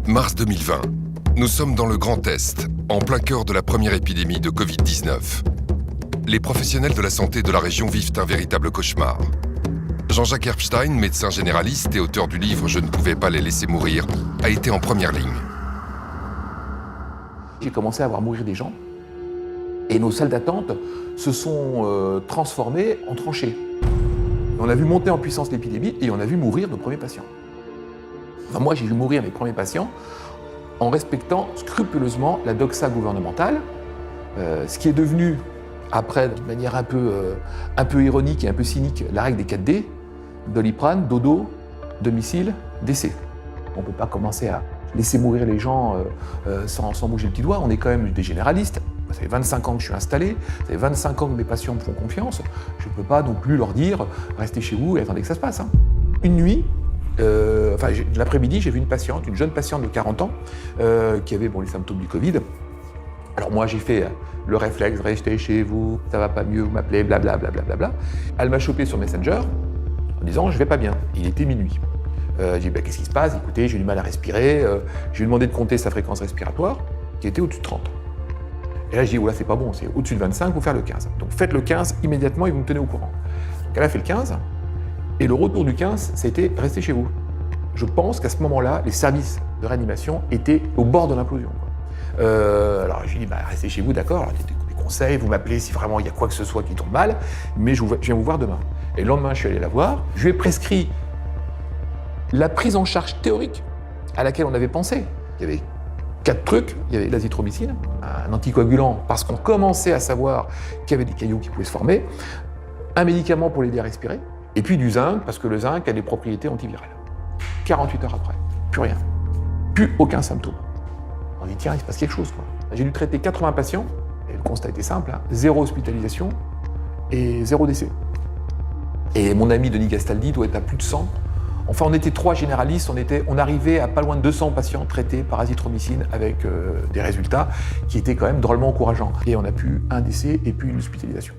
Mars 2020. Nous sommes dans le Grand Est, en plein cœur de la première épidémie de Covid-19. Les professionnels de la santé de la région vivent un véritable cauchemar. Jean-Jacques Herbstein, médecin généraliste et auteur du livre « Je ne pouvais pas les laisser mourir », a été en première ligne. J'ai commencé à voir mourir des gens et nos salles d'attente se sont transformées en tranchées. On a vu monter en puissance l'épidémie et on a vu mourir nos premiers patients. Enfin, moi, j'ai vu mourir mes premiers patients en respectant scrupuleusement la doxa gouvernementale, ce qui est devenu, après, de manière un peu ironique et un peu cynique, la règle des 4D, Doliprane, dodo, domicile, décès. On ne peut pas commencer à laisser mourir les gens sans bouger le petit doigt. On est quand même des généralistes. Ça fait 25 ans que je suis installé, ça fait 25 ans que mes patients me font confiance. Je ne peux pas non plus leur dire « restez chez vous et attendez que ça se passe ». Une nuit, l'après-midi, j'ai vu une patiente, une jeune patiente de 40 ans, qui avait les symptômes du Covid. Alors moi, j'ai fait le réflexe « restez chez vous, ça va pas mieux, vous m'appelez, blablabla, blablabla ». Elle m'a chopé sur Messenger en disant « je vais pas bien ». Il était minuit. J'ai dit « qu'est-ce qui se passe ? Écoutez, j'ai du mal à respirer ». Je lui ai demandé de compter sa fréquence respiratoire, qui était au-dessus de 30. Et là, je dis, oula, c'est pas bon, c'est au-dessus de 25, il faut faire le 15. Donc faites le 15 immédiatement et vous me tenez au courant. Donc elle a fait le 15, et le retour du 15, ça a été restez chez vous. Je pense qu'à ce moment-là, les services de réanimation étaient au bord de l'implosion. Alors je lui ai dit, restez chez vous, d'accord, alors des conseils, vous m'appelez si vraiment il y a quoi que ce soit qui tombe mal, mais je viens vous voir demain. Et le lendemain, je suis allé la voir, je lui ai prescrit la prise en charge théorique à laquelle on avait pensé. Il y avait 4 trucs, il y avait l'azithromycine, un anticoagulant parce qu'on commençait à savoir qu'il y avait des caillots qui pouvaient se former, un médicament pour l'aider à respirer, et puis du zinc parce que le zinc a des propriétés antivirales. 48 heures après, plus rien, plus aucun symptôme. On dit tiens, il se passe quelque chose quoi. J'ai dû traiter 80 patients, et le constat était simple, 0 hospitalisation et 0 décès. Et mon ami Denis Gastaldi doit être à plus de 100. Enfin, on était 3 généralistes, on arrivait à pas loin de 200 patients traités par azithromycine avec des résultats qui étaient quand même drôlement encourageants. Et on a pu un décès et puis une hospitalisation.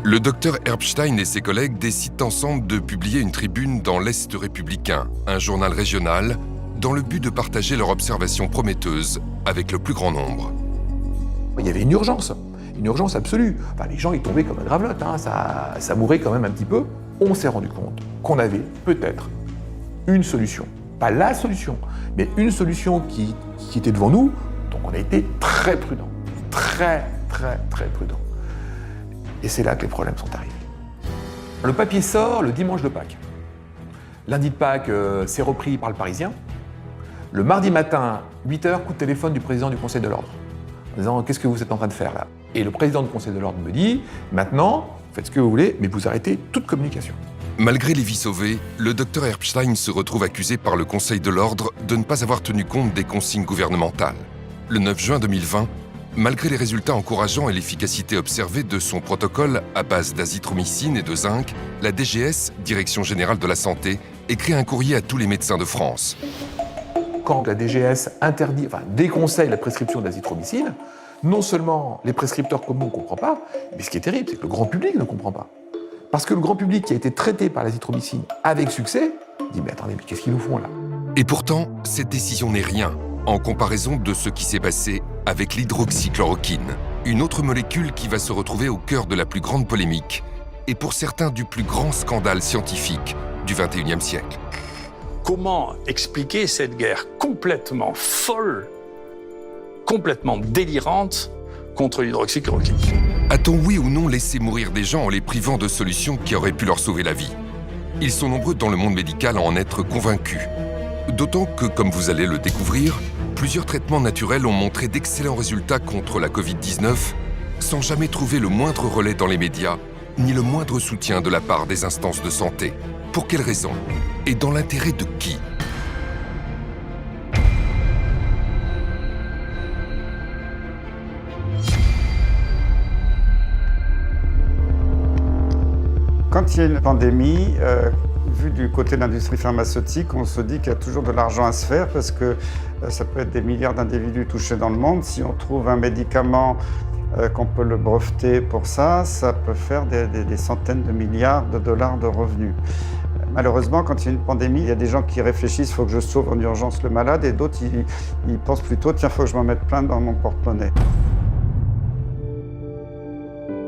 Le docteur Herbstein et ses collègues décident ensemble de publier une tribune dans l'Est républicain, un journal régional, dans le but de partager leur observation prometteuse avec le plus grand nombre. Il y avait une urgence absolue. Enfin, les gens ils tombaient comme un gravelotte, ça mourait quand même un petit peu. On s'est rendu compte qu'on avait peut-être une solution. Pas la solution, mais une solution qui était devant nous. Donc on a été très prudents. Très prudents. Et c'est là que les problèmes sont arrivés. Le papier sort le dimanche de Pâques. Lundi de Pâques, c'est repris par le Parisien. Le mardi matin, 8h, coup de téléphone du président du Conseil de l'Ordre. En disant « qu'est-ce que vous êtes en train de faire là ?» Et le président du Conseil de l'Ordre me dit « maintenant, faites ce que vous voulez, mais vous arrêtez toute communication. » Malgré les vies sauvées, le docteur Herbstein se retrouve accusé par le Conseil de l'Ordre de ne pas avoir tenu compte des consignes gouvernementales. Le 9 juin 2020, malgré les résultats encourageants et l'efficacité observée de son protocole à base d'azithromycine et de zinc, la DGS, Direction Générale de la Santé, écrit un courrier à tous les médecins de France. Quand la DGS déconseille la prescription d'azithromycine, non seulement les prescripteurs comme nous ne comprennent pas, mais ce qui est terrible, c'est que le grand public ne comprend pas. Parce que le grand public qui a été traité par l'azithromycine avec succès, dit « mais attendez, mais qu'est-ce qu'ils nous font là ?» Et pourtant, cette décision n'est rien en comparaison de ce qui s'est passé avec l'hydroxychloroquine, une autre molécule qui va se retrouver au cœur de la plus grande polémique et pour certains du plus grand scandale scientifique du XXIe siècle. Comment expliquer cette guerre complètement folle, complètement délirante contre l'hydroxychloroquine? A-t-on oui ou non laissé mourir des gens en les privant de solutions qui auraient pu leur sauver la vie? Ils sont nombreux dans le monde médical à en être convaincus. D'autant que, comme vous allez le découvrir, plusieurs traitements naturels ont montré d'excellents résultats contre la Covid-19 sans jamais trouver le moindre relais dans les médias, ni le moindre soutien de la part des instances de santé. Pour quelles raisons? Et dans l'intérêt de qui? Quand il y a une pandémie, vu du côté de l'industrie pharmaceutique, on se dit qu'il y a toujours de l'argent à se faire parce que ça peut être des milliards d'individus touchés dans le monde. Si on trouve un médicament qu'on peut le breveter pour ça, ça peut faire des centaines de milliards de dollars de revenus. Malheureusement, quand il y a une pandémie, il y a des gens qui réfléchissent « il faut que je sauve en urgence le malade » et d'autres, ils pensent plutôt « tiens, il faut que je m'en mette plein dans mon porte-monnaie ».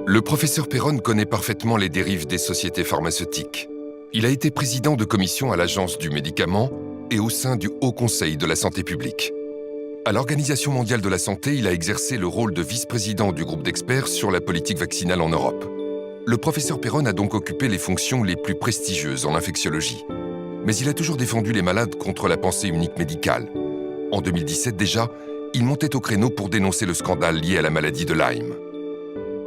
Le professeur Perron connaît parfaitement les dérives des sociétés pharmaceutiques. Il a été président de commission à l'Agence du médicament et au sein du Haut Conseil de la santé publique. À l'Organisation mondiale de la santé, il a exercé le rôle de vice-président du groupe d'experts sur la politique vaccinale en Europe. Le professeur Perron a donc occupé les fonctions les plus prestigieuses en infectiologie. Mais il a toujours défendu les malades contre la pensée unique médicale. En 2017 déjà, il montait au créneau pour dénoncer le scandale lié à la maladie de Lyme.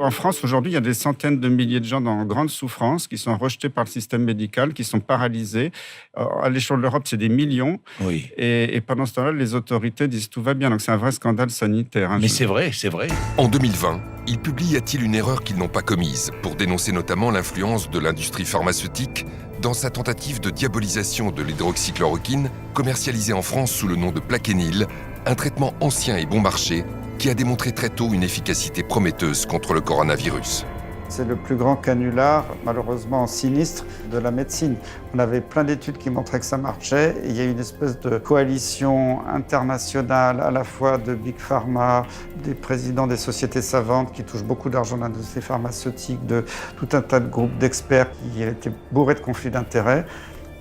En France, aujourd'hui, il y a des centaines de milliers de gens en grande souffrance qui sont rejetés par le système médical, qui sont paralysés. À l'échelle de l'Europe, c'est des millions. Oui. Et pendant ce temps-là, les autorités disent tout va bien. Donc c'est un vrai scandale sanitaire. Mais c'est vrai, c'est vrai. En 2020, il publie « Y a-t-il une erreur qu'ils n'ont pas commise ?» pour dénoncer notamment l'influence de l'industrie pharmaceutique dans sa tentative de diabolisation de l'hydroxychloroquine, commercialisée en France sous le nom de Plaquenil, un traitement ancien et bon marché qui a démontré très tôt une efficacité prometteuse contre le coronavirus. C'est le plus grand canular, malheureusement sinistre, de la médecine. On avait plein d'études qui montraient que ça marchait. Et il y a une espèce de coalition internationale, à la fois de Big Pharma, des présidents des sociétés savantes qui touchent beaucoup d'argent dans l'industrie pharmaceutique, de tout un tas de groupes d'experts qui étaient bourrés de conflits d'intérêts,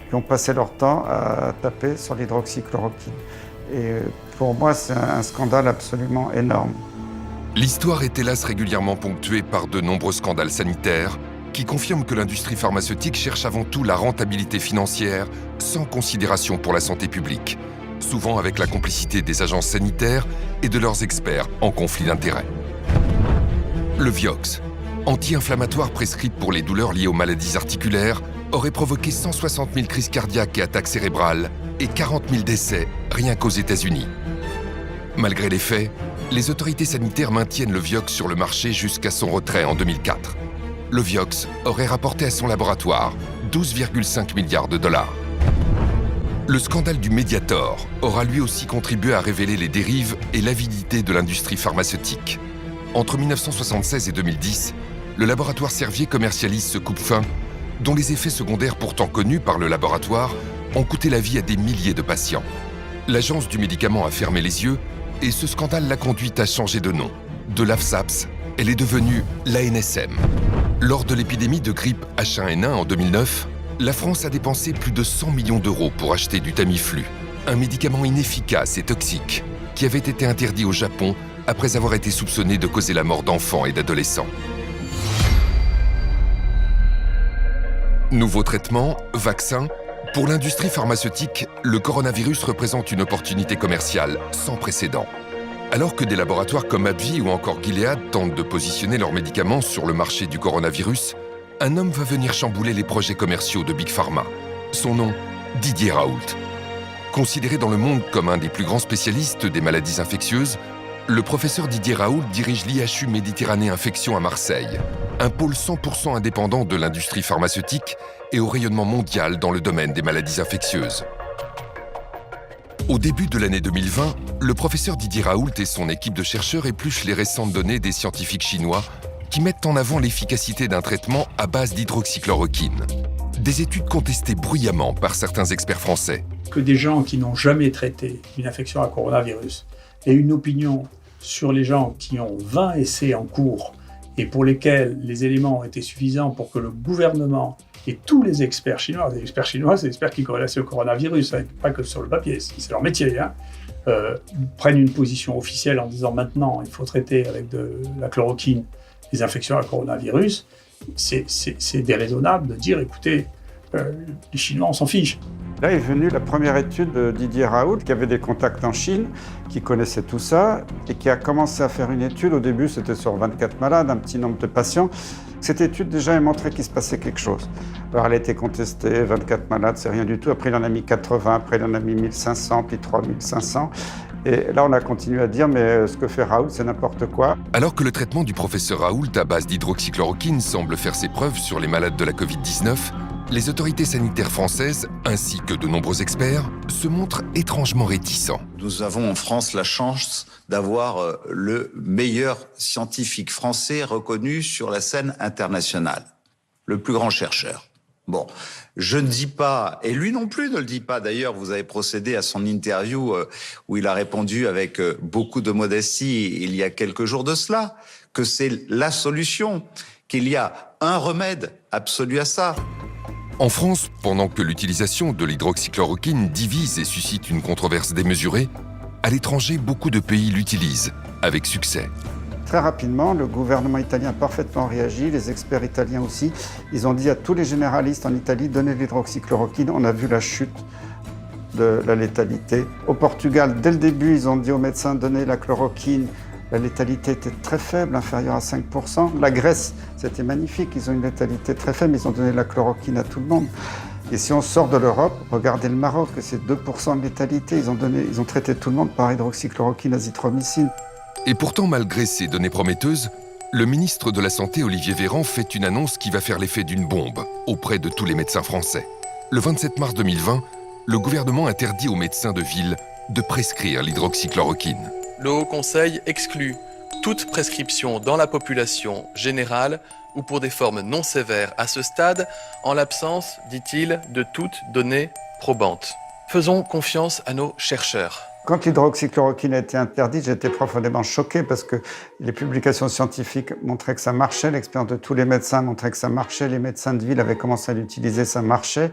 qui ont passé leur temps à taper sur l'hydroxychloroquine. Et pour moi, c'est un scandale absolument énorme. L'histoire est hélas régulièrement ponctuée par de nombreux scandales sanitaires qui confirment que l'industrie pharmaceutique cherche avant tout la rentabilité financière sans considération pour la santé publique, souvent avec la complicité des agences sanitaires et de leurs experts en conflit d'intérêts. Le Vioxx, anti-inflammatoire prescrit pour les douleurs liées aux maladies articulaires, aurait provoqué 160 000 crises cardiaques et attaques cérébrales et 40 000 décès rien qu'aux États-Unis. Malgré les faits, les autorités sanitaires maintiennent le Vioxx sur le marché jusqu'à son retrait en 2004. Le Vioxx aurait rapporté à son laboratoire 12,5 milliards de dollars. Le scandale du Mediator aura lui aussi contribué à révéler les dérives et l'avidité de l'industrie pharmaceutique. Entre 1976 et 2010, le laboratoire Servier commercialise ce coupe-faim dont les effets secondaires pourtant connus par le laboratoire ont coûté la vie à des milliers de patients. L'agence du médicament a fermé les yeux et ce scandale l'a conduite à changer de nom. De l'AFSAPS, elle est devenue l'ANSM. Lors de l'épidémie de grippe H1N1 en 2009, la France a dépensé plus de 100 millions d'euros pour acheter du Tamiflu, un médicament inefficace et toxique qui avait été interdit au Japon après avoir été soupçonné de causer la mort d'enfants et d'adolescents. Nouveaux traitements, vaccins. Pour l'industrie pharmaceutique, le coronavirus représente une opportunité commerciale sans précédent. Alors que des laboratoires comme AbbVie ou encore Gilead tentent de positionner leurs médicaments sur le marché du coronavirus, un homme va venir chambouler les projets commerciaux de Big Pharma. Son nom, Didier Raoult. Considéré dans le monde comme un des plus grands spécialistes des maladies infectieuses, le professeur Didier Raoult dirige l'IHU Méditerranée Infection à Marseille, un pôle 100% indépendant de l'industrie pharmaceutique et au rayonnement mondial dans le domaine des maladies infectieuses. Au début de l'année 2020, le professeur Didier Raoult et son équipe de chercheurs épluchent les récentes données des scientifiques chinois qui mettent en avant l'efficacité d'un traitement à base d'hydroxychloroquine. Des études contestées bruyamment par certains experts français. Que des gens qui n'ont jamais traité une infection à coronavirus aient une opinion sur les gens qui ont 20 essais en cours et pour lesquels les éléments ont été suffisants pour que le gouvernement et tous les experts chinois, c'est des experts qui corrèlent au coronavirus, hein, pas que sur le papier, c'est leur métier, hein, prennent une position officielle en disant maintenant il faut traiter avec de la chloroquine les infections à coronavirus, c'est déraisonnable de dire écoutez, les Chinois on s'en fiche. Là est venue la première étude de Didier Raoult, qui avait des contacts en Chine, qui connaissait tout ça, et qui a commencé à faire une étude. Au début, c'était sur 24 malades, un petit nombre de patients. Cette étude, déjà, a montré qu'il se passait quelque chose. Alors, elle a été contestée, 24 malades, c'est rien du tout. Après, il en a mis 80, après, il en a mis 1500, puis 3500. Et là, on a continué à dire, mais ce que fait Raoult, c'est n'importe quoi. Alors que le traitement du professeur Raoult à base d'hydroxychloroquine semble faire ses preuves sur les malades de la Covid-19, les autorités sanitaires françaises, ainsi que de nombreux experts, se montrent étrangement réticents. Nous avons en France la chance d'avoir le meilleur scientifique français reconnu sur la scène internationale, le plus grand chercheur. Bon, je ne dis pas, et lui non plus ne le dit pas. D'ailleurs, vous avez procédé à son interview où il a répondu avec beaucoup de modestie il y a quelques jours de cela, que c'est la solution, qu'il y a un remède absolu à ça. En France, pendant que l'utilisation de l'hydroxychloroquine divise et suscite une controverse démesurée, à l'étranger, beaucoup de pays l'utilisent, avec succès. Très rapidement, le gouvernement italien a parfaitement réagi, les experts italiens aussi. Ils ont dit à tous les généralistes en Italie, donnez l'hydroxychloroquine. On a vu la chute de la létalité. Au Portugal, dès le début, ils ont dit aux médecins, donnez la chloroquine. La létalité était très faible, inférieure à 5%. La Grèce, c'était magnifique, ils ont une létalité très faible, ils ont donné la chloroquine à tout le monde. Et si on sort de l'Europe, regardez le Maroc, c'est 2% de létalité. Ils ont traité tout le monde par hydroxychloroquine, azithromycine. Et pourtant, malgré ces données prometteuses, le ministre de la Santé, Olivier Véran, fait une annonce qui va faire l'effet d'une bombe auprès de tous les médecins français. Le 27 mars 2020, le gouvernement interdit aux médecins de ville de prescrire l'hydroxychloroquine. Le Haut Conseil exclut toute prescription dans la population générale ou pour des formes non sévères à ce stade, en l'absence, dit-il, de toute donnée probante. Faisons confiance à nos chercheurs. Quand l'hydroxychloroquine a été interdite, j'étais profondément choqué parce que les publications scientifiques montraient que ça marchait, l'expérience de tous les médecins montrait que ça marchait, les médecins de ville avaient commencé à l'utiliser, ça marchait.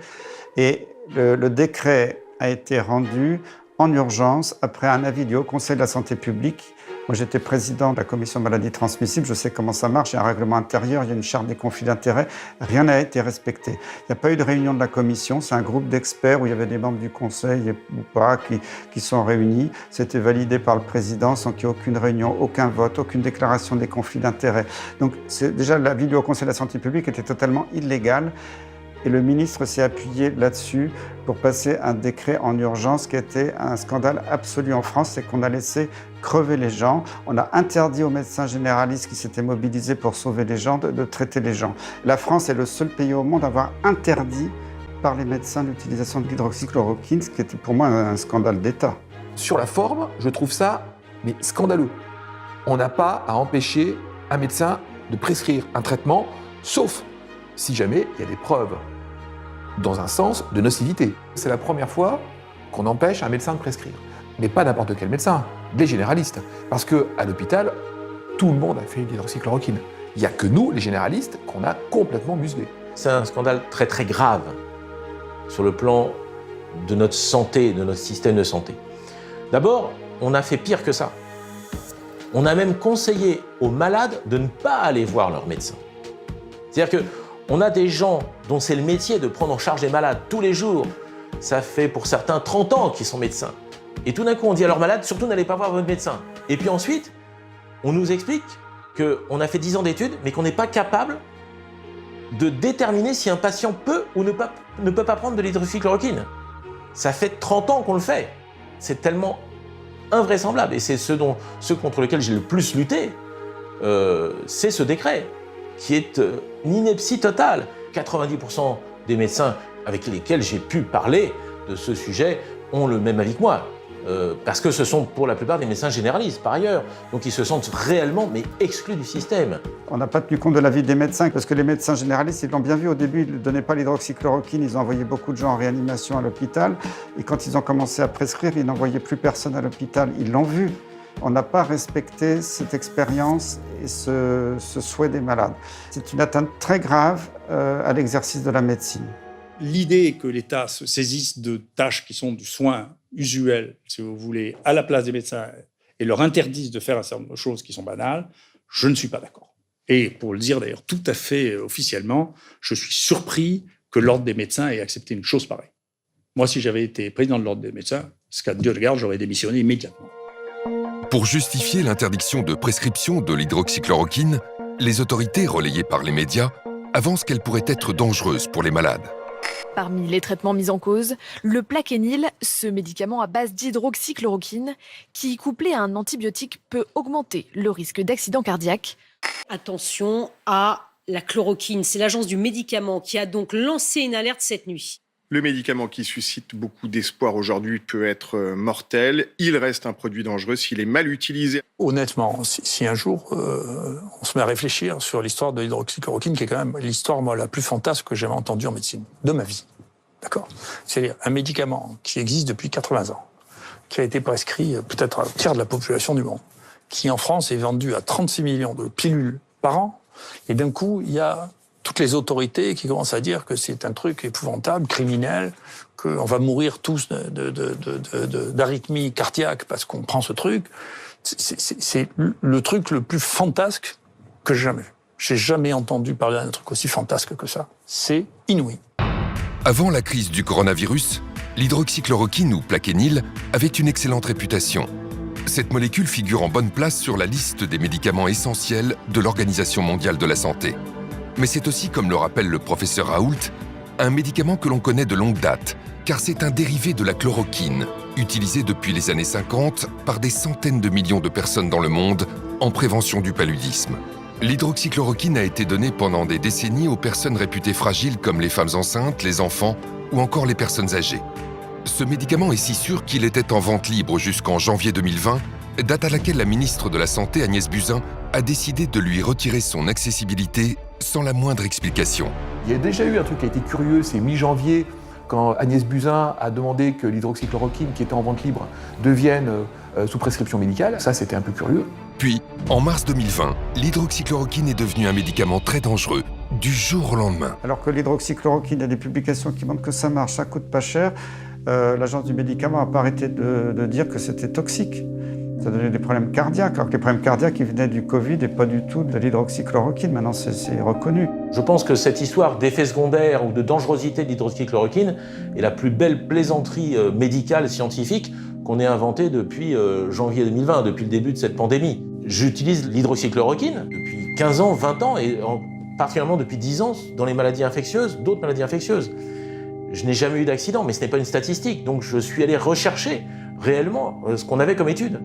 Et le décret a été rendu en urgence après un avis du Haut Conseil de la Santé publique. Moi, j'étais président de la commission maladies transmissibles, je sais comment ça marche, il y a un règlement intérieur, il y a une charte des conflits d'intérêts, rien n'a été respecté. Il n'y a pas eu de réunion de la commission, c'est un groupe d'experts où il y avait des membres du conseil ou pas qui sont réunis. C'était validé par le président sans qu'il y ait aucune réunion, aucun vote, aucune déclaration des conflits d'intérêts. Donc déjà, l'avis du Haut Conseil de la Santé publique était totalement illégal. Et le ministre s'est appuyé là-dessus pour passer un décret en urgence qui était un scandale absolu en France, c'est qu'on a laissé crever les gens. On a interdit aux médecins généralistes qui s'étaient mobilisés pour sauver les gens de traiter les gens. La France est le seul pays au monde à avoir interdit par les médecins l'utilisation de l'hydroxychloroquine, ce qui était pour moi un scandale d'État. Sur la forme, je trouve ça mais scandaleux. On n'a pas à empêcher un médecin de prescrire un traitement, sauf si jamais il y a des preuves dans un sens de nocivité. C'est la première fois qu'on empêche un médecin de prescrire. Mais pas n'importe quel médecin, des généralistes. Parce qu'à l'hôpital, tout le monde a fait une hydroxychloroquine. Il n'y a que nous, les généralistes, qu'on a complètement muselés. C'est un scandale très très grave sur le plan de notre santé, de notre système de santé. D'abord, on a fait pire que ça. On a même conseillé aux malades de ne pas aller voir leur médecin. C'est-à-dire qu'on a des gens dont c'est le métier de prendre en charge les malades tous les jours. Ça fait pour certains 30 ans qu'ils sont médecins. Et tout d'un coup, on dit à leurs malades, surtout n'allez pas voir votre médecin. Et puis ensuite, on nous explique qu'on a fait 10 ans d'études, mais qu'on n'est pas capable de déterminer si un patient peut ou ne peut pas prendre de l'hydroxychloroquine. Ça fait 30 ans qu'on le fait. C'est tellement invraisemblable. Et c'est ce contre lequel j'ai le plus lutté, c'est ce décret, qui est une ineptie totale. 90% des médecins avec lesquels j'ai pu parler de ce sujet ont le même avis que moi. Parce que ce sont pour la plupart des médecins généralistes par ailleurs. Donc ils se sentent réellement exclus du système. On n'a pas tenu compte de l'avis des médecins parce que les médecins généralistes, ils l'ont bien vu au début, ils ne donnaient pas l'hydroxychloroquine, ils ont envoyé beaucoup de gens en réanimation à l'hôpital. Et quand ils ont commencé à prescrire, ils n'envoyaient plus personne à l'hôpital. Ils l'ont vu. On n'a pas respecté cette expérience et ce souhait des malades. C'est une atteinte très grave à l'exercice de la médecine. L'idée que l'État se saisisse de tâches qui sont du soin usuel, si vous voulez, à la place des médecins et leur interdise de faire un certain nombre de choses qui sont banales, je ne suis pas d'accord. Et pour le dire d'ailleurs tout à fait officiellement, je suis surpris que l'Ordre des médecins ait accepté une chose pareille. Moi, si j'avais été président de l'Ordre des médecins, ce qu'à Dieu regarde, j'aurais démissionné immédiatement. Pour justifier l'interdiction de prescription de l'hydroxychloroquine, les autorités relayées par les médias avancent qu'elle pourrait être dangereuse pour les malades. Parmi les traitements mis en cause, le Plaquenil, ce médicament à base d'hydroxychloroquine, qui, couplé à un antibiotique, peut augmenter le risque d'accident cardiaque. Attention à la chloroquine, c'est l'agence du médicament qui a donc lancé une alerte cette nuit. Le médicament qui suscite beaucoup d'espoir aujourd'hui peut être mortel. Il reste un produit dangereux s'il est mal utilisé. Honnêtement, si un jour on se met à réfléchir sur l'histoire de l'hydroxychloroquine, qui est quand même l'histoire moi, la plus fantasque que j'ai jamais entendue en médecine, de ma vie. D'accord ? C'est-à-dire un médicament qui existe depuis 80 ans, qui a été prescrit peut-être à un tiers de la population du monde, qui en France est vendu à 36 millions de pilules par an, et d'un coup, il y a toutes les autorités qui commencent à dire que c'est un truc épouvantable, criminel, qu'on va mourir tous d'arythmie cardiaque parce qu'on prend ce truc. C'est le truc le plus fantasque que j'ai jamais vu. J'ai jamais entendu parler d'un truc aussi fantasque que ça. C'est inouï. Avant la crise du coronavirus, l'hydroxychloroquine ou plaquenil avait une excellente réputation. Cette molécule figure en bonne place sur la liste des médicaments essentiels de l'Organisation mondiale de la santé. Mais c'est aussi, comme le rappelle le professeur Raoult, un médicament que l'on connaît de longue date, car c'est un dérivé de la chloroquine, utilisé depuis les années 50 par des centaines de millions de personnes dans le monde en prévention du paludisme. L'hydroxychloroquine a été donnée pendant des décennies aux personnes réputées fragiles comme les femmes enceintes, les enfants ou encore les personnes âgées. Ce médicament est si sûr qu'il était en vente libre jusqu'en janvier 2020, date à laquelle la ministre de la Santé, Agnès Buzyn, a décidé de lui retirer son accessibilité sans la moindre explication. Il y a déjà eu un truc qui a été curieux, c'est mi-janvier, quand Agnès Buzyn a demandé que l'hydroxychloroquine, qui était en vente libre, devienne sous prescription médicale. Ça, c'était un peu curieux. Puis, en mars 2020, l'hydroxychloroquine est devenu un médicament très dangereux, du jour au lendemain. Alors que l'hydroxychloroquine, il y a des publications qui montrent que ça marche, ça coûte pas cher, l'agence du médicament n'a pas arrêté de dire que c'était toxique. Ça donnait des problèmes cardiaques, alors que les problèmes cardiaques ils venaient du Covid et pas du tout de l'hydroxychloroquine. Maintenant, c'est reconnu. Je pense que cette histoire d'effet secondaire ou de dangerosité de l'hydroxychloroquine est la plus belle plaisanterie médicale, scientifique qu'on ait inventée depuis janvier 2020, depuis le début de cette pandémie. J'utilise l'hydroxychloroquine depuis 15 ans, 20 ans, et particulièrement depuis 10 ans dans les maladies infectieuses, d'autres maladies infectieuses. Je n'ai jamais eu d'accident, mais ce n'est pas une statistique, donc je suis allé rechercher réellement ce qu'on avait comme études.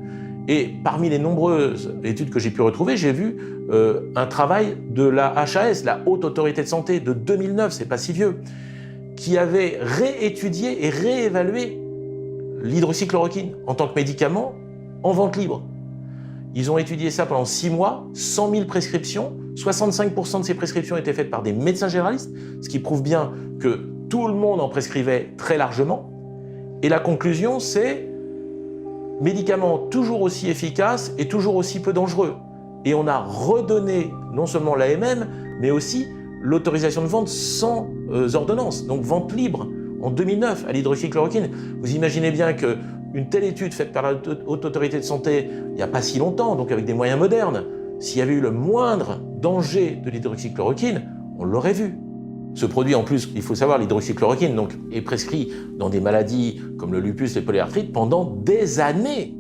Et parmi les nombreuses études que j'ai pu retrouver, j'ai vu un travail de la HAS, la Haute Autorité de Santé, de 2009, c'est pas si vieux, qui avait réétudié et réévalué l'hydroxychloroquine en tant que médicament en vente libre. Ils ont étudié ça pendant 6 mois, 100 000 prescriptions, 65% de ces prescriptions étaient faites par des médecins généralistes, ce qui prouve bien que tout le monde en prescrivait très largement. Et la conclusion, c'est médicament toujours aussi efficace et toujours aussi peu dangereux. Et on a redonné non seulement l'AMM, mais aussi l'autorisation de vente sans ordonnance, donc vente libre, en 2009 à l'hydroxychloroquine. Vous imaginez bien qu'une telle étude faite par la Haute Autorité de Santé il n'y a pas si longtemps, donc avec des moyens modernes, s'il y avait eu le moindre danger de l'hydroxychloroquine, on l'aurait vu. Ce produit, en plus, il faut savoir, l'hydroxychloroquine donc, est prescrit dans des maladies comme le lupus, les polyarthrites, pendant des années.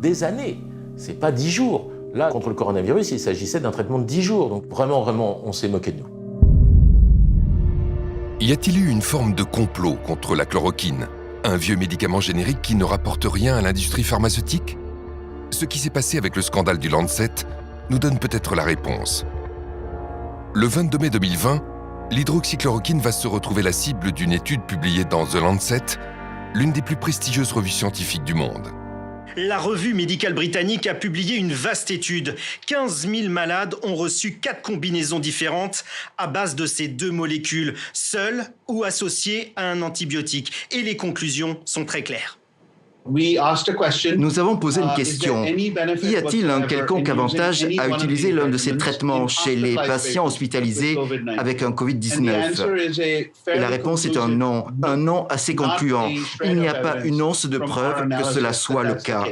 Des années. C'est pas 10 jours. Là, contre le coronavirus, il s'agissait d'un traitement de 10 jours. Donc vraiment, on s'est moqué de nous. Y a-t-il eu une forme de complot contre la chloroquine, un vieux médicament générique qui ne rapporte rien à l'industrie pharmaceutique ? Ce qui s'est passé avec le scandale du Lancet nous donne peut-être la réponse. Le 22 mai 2020, l'hydroxychloroquine va se retrouver la cible d'une étude publiée dans The Lancet, l'une des plus prestigieuses revues scientifiques du monde. La revue médicale britannique a publié une vaste étude. 15 000 malades ont reçu 4 combinaisons différentes à base de ces 2 molécules, seules ou associées à un antibiotique. Et les conclusions sont très claires. Nous avons posé une question. Y a-t-il un quelconque avantage à utiliser l'un de ces traitements chez les patients hospitalisés avec un Covid-19 ? Et la réponse est un non assez concluant. Il n'y a pas une once de preuve que cela soit le cas.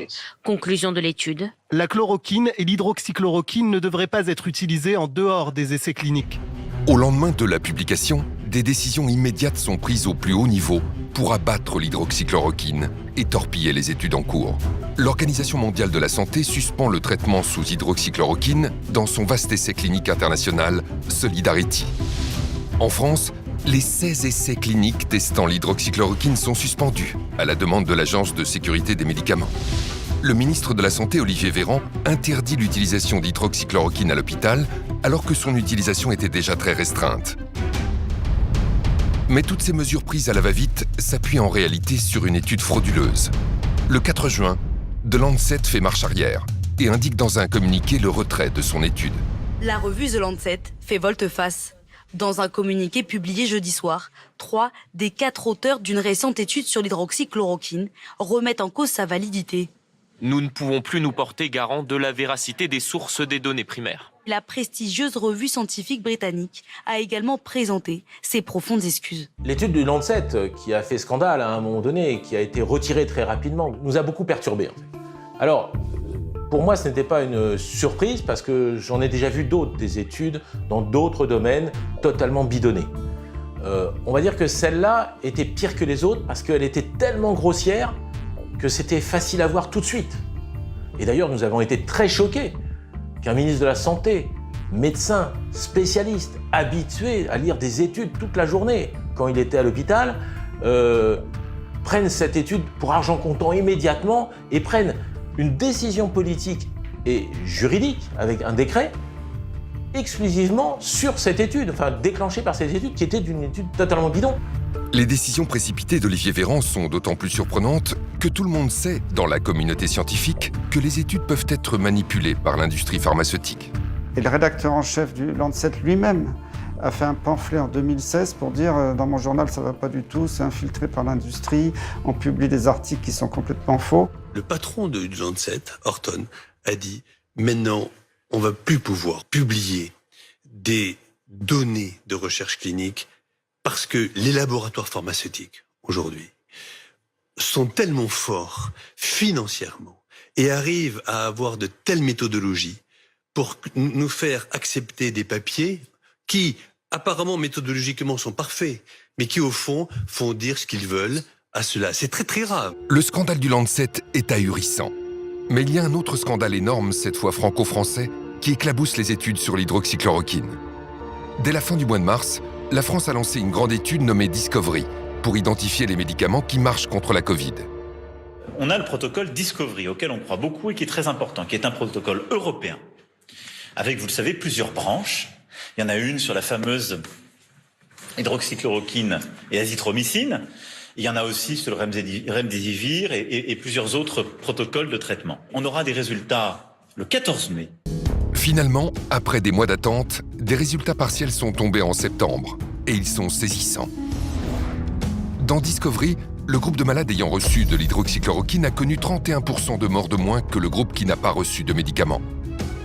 Conclusion de l'étude. La chloroquine et l'hydroxychloroquine ne devraient pas être utilisées en dehors des essais cliniques. Au lendemain de la publication, des décisions immédiates sont prises au plus haut niveau pour abattre l'hydroxychloroquine et torpiller les études en cours. L'Organisation mondiale de la santé suspend le traitement sous hydroxychloroquine dans son vaste essai clinique international Solidarity. En France, les 16 essais cliniques testant l'hydroxychloroquine sont suspendus à la demande de l'Agence de sécurité des médicaments. Le ministre de la Santé, Olivier Véran, interdit l'utilisation d'hydroxychloroquine à l'hôpital alors que son utilisation était déjà très restreinte. Mais toutes ces mesures prises à la va-vite s'appuient en réalité sur une étude frauduleuse. Le 4 juin, The Lancet fait marche arrière et indique dans un communiqué le retrait de son étude. La revue The Lancet fait volte-face. Dans un communiqué publié jeudi soir, 3 des 4 auteurs d'une récente étude sur l'hydroxychloroquine remettent en cause sa validité. Nous ne pouvons plus nous porter garant de la véracité des sources des données primaires. La prestigieuse revue scientifique britannique a également présenté ses profondes excuses. L'étude du Lancet, qui a fait scandale à un moment donné, qui a été retirée très rapidement, nous a beaucoup perturbés. Alors, pour moi, ce n'était pas une surprise parce que j'en ai déjà vu d'autres, des études dans d'autres domaines totalement bidonnées. On va dire que celle-là était pire que les autres parce qu'elle était tellement grossière que c'était facile à voir tout de suite. Et d'ailleurs, nous avons été très choqués qu'un ministre de la Santé, médecin, spécialiste, habitué à lire des études toute la journée quand il était à l'hôpital, prenne cette étude pour argent comptant immédiatement et prenne une décision politique et juridique avec un décret exclusivement sur cette étude, enfin déclenchée par cette étude qui était une étude totalement bidon. Les décisions précipitées d'Olivier Véran sont d'autant plus surprenantes que tout le monde sait, dans la communauté scientifique, que les études peuvent être manipulées par l'industrie pharmaceutique. Et le rédacteur en chef du Lancet lui-même a fait un pamphlet en 2016 pour dire « dans mon journal, ça ne va pas du tout, c'est infiltré par l'industrie, on publie des articles qui sont complètement faux ». Le patron du Lancet, Horton, a dit « maintenant, on ne va plus pouvoir publier des données de recherche clinique parce que les laboratoires pharmaceutiques, aujourd'hui, sont tellement forts financièrement et arrivent à avoir de telles méthodologies pour nous faire accepter des papiers qui, apparemment, méthodologiquement, sont parfaits, mais qui, au fond, font dire ce qu'ils veulent à cela. C'est très, très grave. Le scandale du Lancet est ahurissant. Mais il y a un autre scandale énorme, cette fois franco-français, qui éclabousse les études sur l'hydroxychloroquine. Dès la fin du mois de mars, la France a lancé une grande étude nommée Discovery pour identifier les médicaments qui marchent contre la Covid. On a le protocole Discovery, auquel on croit beaucoup et qui est très important, qui est un protocole européen, avec, vous le savez, plusieurs branches. Il y en a une sur la fameuse hydroxychloroquine et azithromycine. Il y en a aussi sur le remdesivir et plusieurs autres protocoles de traitement. On aura des résultats le 14 mai. Finalement, après des mois d'attente, des résultats partiels sont tombés en septembre, et ils sont saisissants. Dans Discovery, le groupe de malades ayant reçu de l'hydroxychloroquine a connu 31% de morts de moins que le groupe qui n'a pas reçu de médicaments.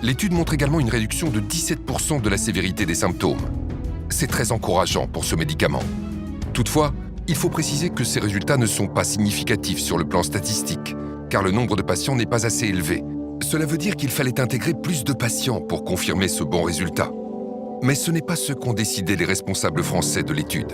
L'étude montre également une réduction de 17% de la sévérité des symptômes. C'est très encourageant pour ce médicament. Toutefois, il faut préciser que ces résultats ne sont pas significatifs sur le plan statistique, car le nombre de patients n'est pas assez élevé. Cela veut dire qu'il fallait intégrer plus de patients pour confirmer ce bon résultat. Mais ce n'est pas ce qu'ont décidé les responsables français de l'étude.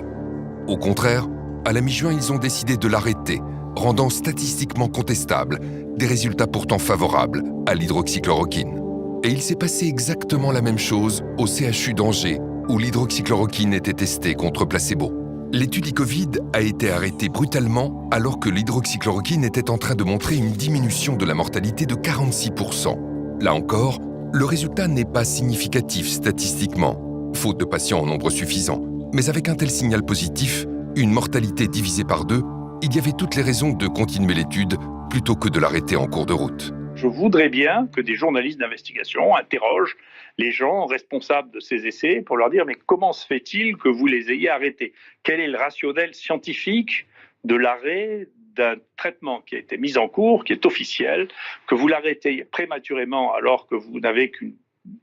Au contraire, à la mi-juin, ils ont décidé de l'arrêter, rendant statistiquement contestables des résultats pourtant favorables à l'hydroxychloroquine. Et il s'est passé exactement la même chose au CHU d'Angers, où l'hydroxychloroquine était testée contre placebo. L'étude e-Covid a été arrêtée brutalement alors que l'hydroxychloroquine était en train de montrer une diminution de la mortalité de 46%. Là encore, le résultat n'est pas significatif statistiquement, faute de patients en nombre suffisant. Mais avec un tel signal positif, une mortalité divisée par 2, il y avait toutes les raisons de continuer l'étude plutôt que de l'arrêter en cours de route. Je voudrais bien que des journalistes d'investigation interrogent les gens responsables de ces essais pour leur dire « mais comment se fait-il que vous les ayez arrêtés ? Quel est le rationnel scientifique de l'arrêt d'un traitement qui a été mis en cours, qui est officiel, que vous l'arrêtez prématurément alors que vous n'avez qu'une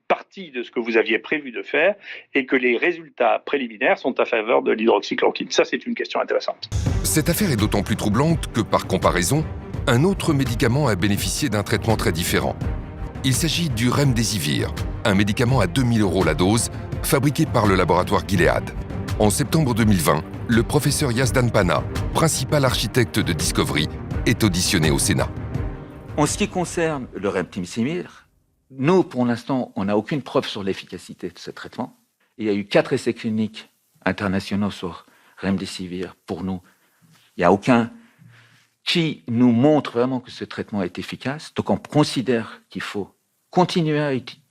partie de ce que vous aviez prévu de faire et que les résultats préliminaires sont à faveur de l'hydroxychloroquine ?» Ça, c'est une question intéressante. Cette affaire est d'autant plus troublante que, par comparaison, un autre médicament a bénéficié d'un traitement très différent. Il s'agit du remdesivir, un médicament à 2 000 € la dose, fabriqué par le laboratoire Gilead. En septembre 2020, le professeur Yazdan Pana, principal architecte de Discovery, est auditionné au Sénat. En ce qui concerne le remdesivir, nous, pour l'instant, on n'a aucune preuve sur l'efficacité de ce traitement. Il y a eu 4 essais cliniques internationaux sur remdesivir. Pour nous, il n'y a aucun qui nous montre vraiment que ce traitement est efficace. Donc on considère qu'il faut continuer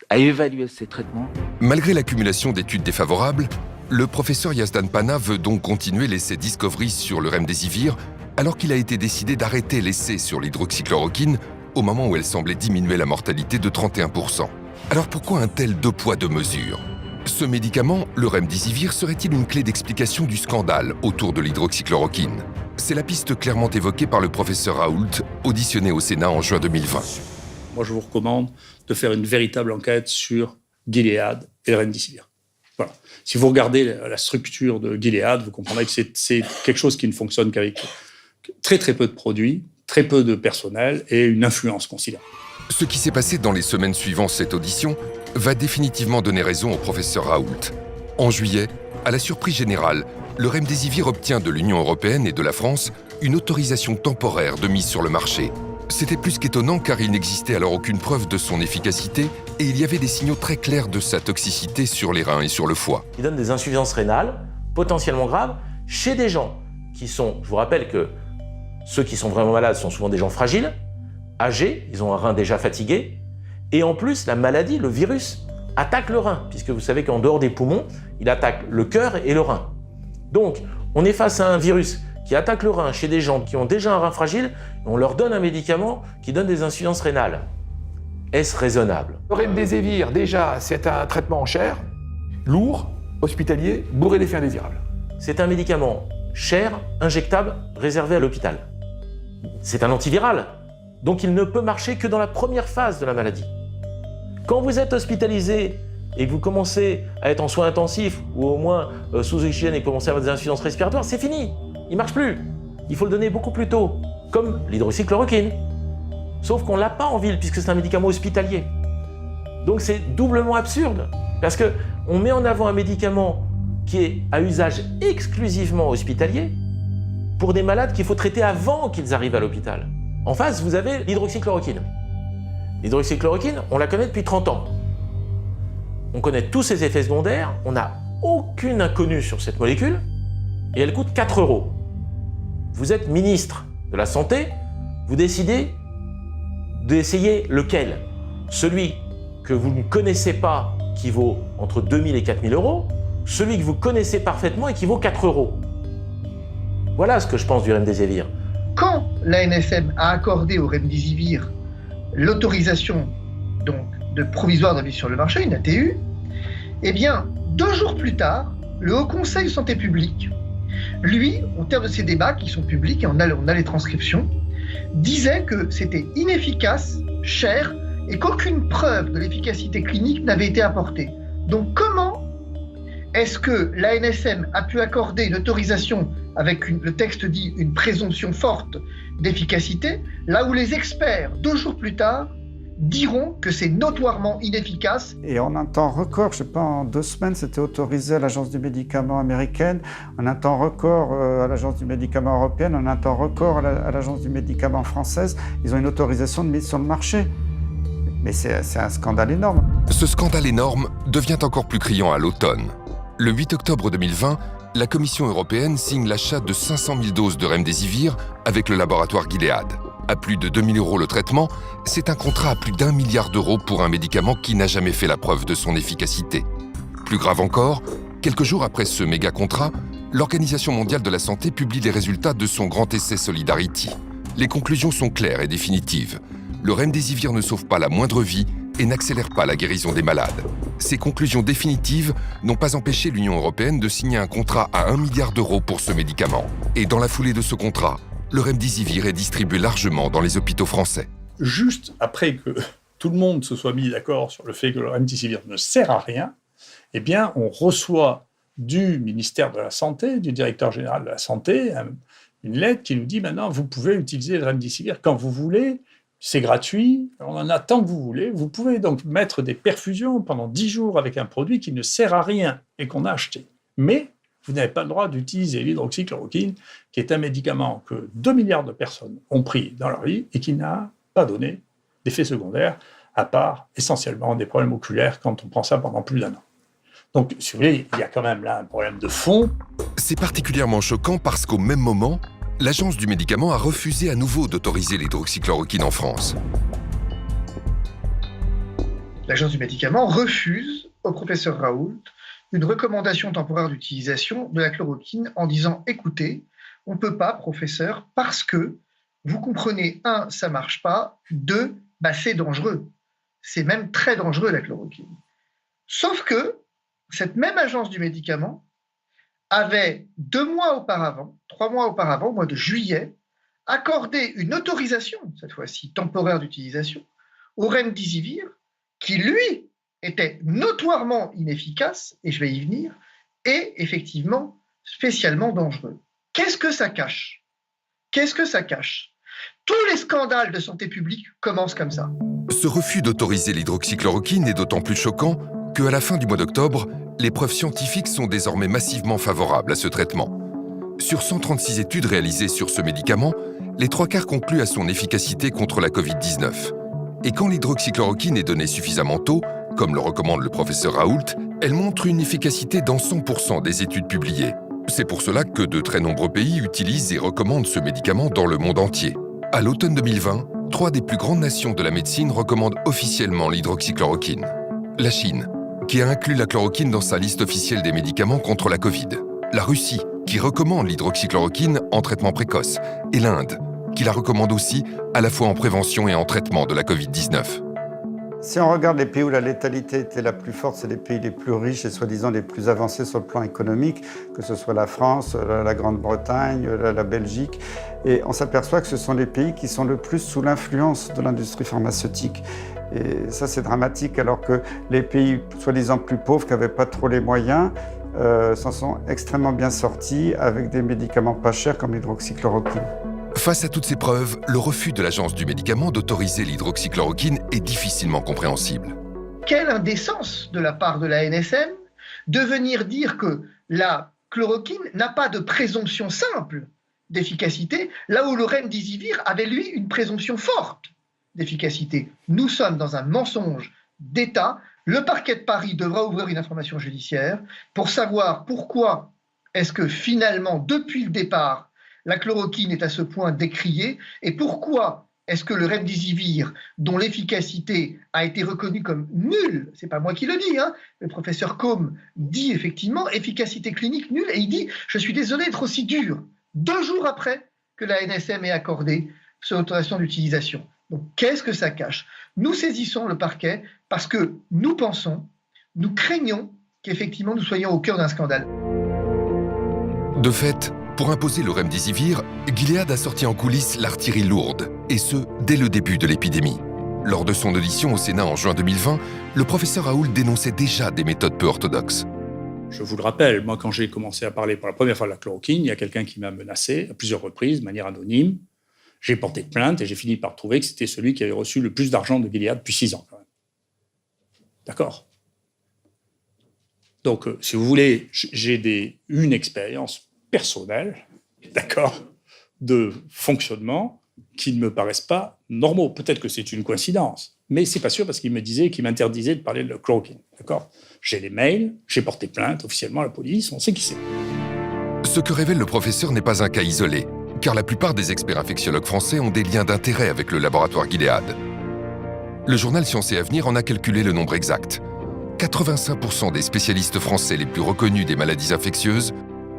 à évaluer ces traitements. Malgré l'accumulation d'études défavorables, Le professeur Yazdan Pana veut donc continuer l'essai Discovery sur le remdesivir, alors qu'il a été décidé d'arrêter l'essai sur l'hydroxychloroquine au moment où elle semblait diminuer la mortalité de 31%. Alors pourquoi un tel deux poids deux mesures ? Ce médicament, le remdesivir, serait-il une clé d'explication du scandale autour de l'hydroxychloroquine ? C'est la piste clairement évoquée par le professeur Raoult, auditionné au Sénat en juin 2020. Moi, je vous recommande de faire une véritable enquête sur Gilead et le remdesivir. Voilà. Si vous regardez la structure de Gilead, vous comprendrez que c'est quelque chose qui ne fonctionne qu'avec très très peu de produits, très peu de personnel et une influence considérable. Ce qui s'est passé dans les semaines suivant cette audition va définitivement donner raison au professeur Raoult. En juillet, à la surprise générale, le remdesivir obtient de l'Union européenne et de la France une autorisation temporaire de mise sur le marché. C'était plus qu'étonnant car il n'existait alors aucune preuve de son efficacité et il y avait des signaux très clairs de sa toxicité sur les reins et sur le foie. Il donne des insuffisances rénales potentiellement graves chez des gens qui sont, je vous rappelle que ceux qui sont vraiment malades sont souvent des gens fragiles, âgés, ils ont un rein déjà fatigué, et en plus la maladie, le virus, attaque le rein, puisque vous savez qu'en dehors des poumons, il attaque le cœur et le rein. Donc, on est face à un virus qui attaque le rein chez des gens qui ont déjà un rein fragile, et on leur donne un médicament qui donne des insuffisances rénales. Est-ce raisonnable ? Le remdesivir, déjà, c'est un traitement cher, lourd, hospitalier, bourré d'effets indésirables. C'est un médicament cher, injectable, réservé à l'hôpital. C'est un antiviral, donc il ne peut marcher que dans la première phase de la maladie. Quand vous êtes hospitalisé et que vous commencez à être en soins intensifs ou au moins sous oxygène et que vous commencez à avoir des insuffisances respiratoires, c'est fini, il ne marche plus. Il faut le donner beaucoup plus tôt, comme l'hydroxychloroquine. Sauf qu'on ne l'a pas en ville puisque c'est un médicament hospitalier. Donc c'est doublement absurde, parce qu'on met en avant un médicament qui est à usage exclusivement hospitalier pour des malades qu'il faut traiter avant qu'ils arrivent à l'hôpital. En face, vous avez l'hydroxychloroquine. L'hydroxychloroquine, on la connaît depuis 30 ans. On connaît tous ses effets secondaires, on n'a aucune inconnue sur cette molécule, et elle coûte 4 €. Vous êtes ministre de la Santé, vous décidez d'essayer lequel ? Celui que vous ne connaissez pas, qui vaut entre 2 000 et 4 000 €, celui que vous connaissez parfaitement et qui vaut 4 €. Voilà ce que je pense du remdesivir. Quand l'ANSM a accordé au remdesivir l'autorisation donc de provisoire de mise sur le marché, une ATU, eh bien, 2 jours plus tard, le Haut Conseil de santé publique, lui, au terme de ces débats qui sont publics, et on a les transcriptions, disait que c'était inefficace, cher, et qu'aucune preuve de l'efficacité clinique n'avait été apportée. Donc comment est-ce que l'ANSM a pu accorder une autorisation avec, le texte dit, une présomption forte d'efficacité, là où les experts, 2 jours plus tard, diront que c'est notoirement inefficace. Et en un temps record, je ne sais pas, en 2 semaines, c'était autorisé à l'Agence du médicament américaine, en un temps record à l'Agence du médicament européenne, en un temps record à l'Agence du médicament française. Ils ont une autorisation de mise sur le marché. Mais c'est un scandale énorme. Ce scandale énorme devient encore plus criant à l'automne. Le 8 octobre 2020, la Commission européenne signe l'achat de 500 000 doses de remdesivir avec le laboratoire Gilead. À plus de 2 000 € le traitement, c'est un contrat à plus d'1 milliard d'euros pour un médicament qui n'a jamais fait la preuve de son efficacité. Plus grave encore, quelques jours après ce méga contrat, l'Organisation mondiale de la santé publie les résultats de son grand essai Solidarity. Les conclusions sont claires et définitives. Le remdesivir ne sauve pas la moindre vie et n'accélère pas la guérison des malades. Ces conclusions définitives n'ont pas empêché l'Union européenne de signer un contrat à 1 milliard d'euros pour ce médicament. Et dans la foulée de ce contrat, le remdesivir est distribué largement dans les hôpitaux français. Juste après que tout le monde se soit mis d'accord sur le fait que le remdesivir ne sert à rien, eh bien, on reçoit du ministère de la Santé, du directeur général de la Santé, une lettre qui nous dit maintenant, vous pouvez utiliser le remdesivir quand vous voulez, c'est gratuit, on en a tant que vous voulez. Vous pouvez donc mettre des perfusions pendant 10 jours avec un produit qui ne sert à rien et qu'on a acheté. Mais vous n'avez pas le droit d'utiliser l'hydroxychloroquine, qui est un médicament que 2 milliards de personnes ont pris dans leur vie et qui n'a pas donné d'effets secondaires, à part essentiellement des problèmes oculaires quand on prend ça pendant plus d'1 an. Donc, si vous voulez, il y a quand même là un problème de fond. C'est particulièrement choquant parce qu'au même moment, l'Agence du médicament a refusé à nouveau d'autoriser l'hydroxychloroquine en France. L'Agence du médicament refuse au professeur Raoult une recommandation temporaire d'utilisation de la chloroquine en disant « Écoutez, on ne peut pas, professeur, parce que, vous comprenez, 1, ça ne marche pas, 2, c'est dangereux. C'est même très dangereux, la chloroquine. » Sauf que cette même agence du médicament avait 2 mois auparavant, 3 mois auparavant, au mois de juillet, accordé une autorisation, cette fois-ci temporaire d'utilisation, au remdesivir, qui lui était notoirement inefficace, et je vais y venir, et effectivement spécialement dangereux. Qu'est-ce que ça cache? Qu'est-ce que ça cache? Tous les scandales de santé publique commencent comme ça. Ce refus d'autoriser l'hydroxychloroquine est d'autant plus choquant qu'à la fin du mois d'octobre, les preuves scientifiques sont désormais massivement favorables à ce traitement. Sur 136 études réalisées sur ce médicament, les 3/4 concluent à son efficacité contre la Covid-19. Et quand l'hydroxychloroquine est donnée suffisamment tôt, comme le recommande le professeur Raoult, elle montre une efficacité dans 100% des études publiées. C'est pour cela que de très nombreux pays utilisent et recommandent ce médicament dans le monde entier. À l'automne 2020, 3 des plus grandes nations de la médecine recommandent officiellement l'hydroxychloroquine. La Chine, qui a inclus la chloroquine dans sa liste officielle des médicaments contre la Covid. La Russie, qui recommande l'hydroxychloroquine en traitement précoce. Et l'Inde, qui la recommande aussi à la fois en prévention et en traitement de la Covid-19. Si on regarde les pays où la létalité était la plus forte, c'est les pays les plus riches et soi-disant les plus avancés sur le plan économique, que ce soit la France, la Grande-Bretagne, la Belgique. Et on s'aperçoit que ce sont les pays qui sont le plus sous l'influence de l'industrie pharmaceutique. Et ça, c'est dramatique, alors que les pays soi-disant plus pauvres, qui n'avaient pas trop les moyens, s'en sont extrêmement bien sortis avec des médicaments pas chers comme l'hydroxychloroquine. Face à toutes ces preuves, le refus de l'Agence du médicament d'autoriser l'hydroxychloroquine est difficilement compréhensible. Quelle indécence de la part de la NSM de venir dire que la chloroquine n'a pas de présomption simple d'efficacité, là où le remdesivir avait, lui, une présomption forte d'efficacité. Nous sommes dans un mensonge d'État. Le parquet de Paris devra ouvrir une information judiciaire pour savoir pourquoi est-ce que finalement, depuis le départ, la chloroquine est à ce point décriée et pourquoi est-ce que le remdesivir, dont l'efficacité a été reconnue comme nulle, c'est pas moi qui le dis, le professeur Combe dit effectivement efficacité clinique nulle et il dit « je suis désolé d'être aussi dur », 2 jours après que la NSM ait accordé cette autorisation d'utilisation. Donc qu'est-ce que ça cache? Nous saisissons le parquet parce que nous pensons, nous craignons qu'effectivement nous soyons au cœur d'un scandale. De fait, pour imposer le remdesivir, Gilead a sorti en coulisses l'artillerie lourde, et ce, dès le début de l'épidémie. Lors de son audition au Sénat en juin 2020, le professeur Raoult dénonçait déjà des méthodes peu orthodoxes. Je vous le rappelle, moi quand j'ai commencé à parler pour la première fois de la chloroquine, il y a quelqu'un qui m'a menacé à plusieurs reprises, de manière anonyme. J'ai porté plainte et j'ai fini par trouver que c'était celui qui avait reçu le plus d'argent de Gilead depuis 6 ans. Quand même. D'accord? Donc, si vous voulez, j'ai une expérience personnelle, d'accord, de fonctionnement qui ne me paraissent pas normaux. Peut-être que c'est une coïncidence, mais c'est pas sûr parce qu'il me disait qu'il m'interdisait de parler de la chloroquine, d'accord? J'ai les mails, j'ai porté plainte officiellement à la police, on sait qui c'est. Ce que révèle le professeur n'est pas un cas isolé, car la plupart des experts infectiologues français ont des liens d'intérêt avec le laboratoire Gilead. Le journal Science et Avenir en a calculé le nombre exact. 85% des spécialistes français les plus reconnus des maladies infectieuses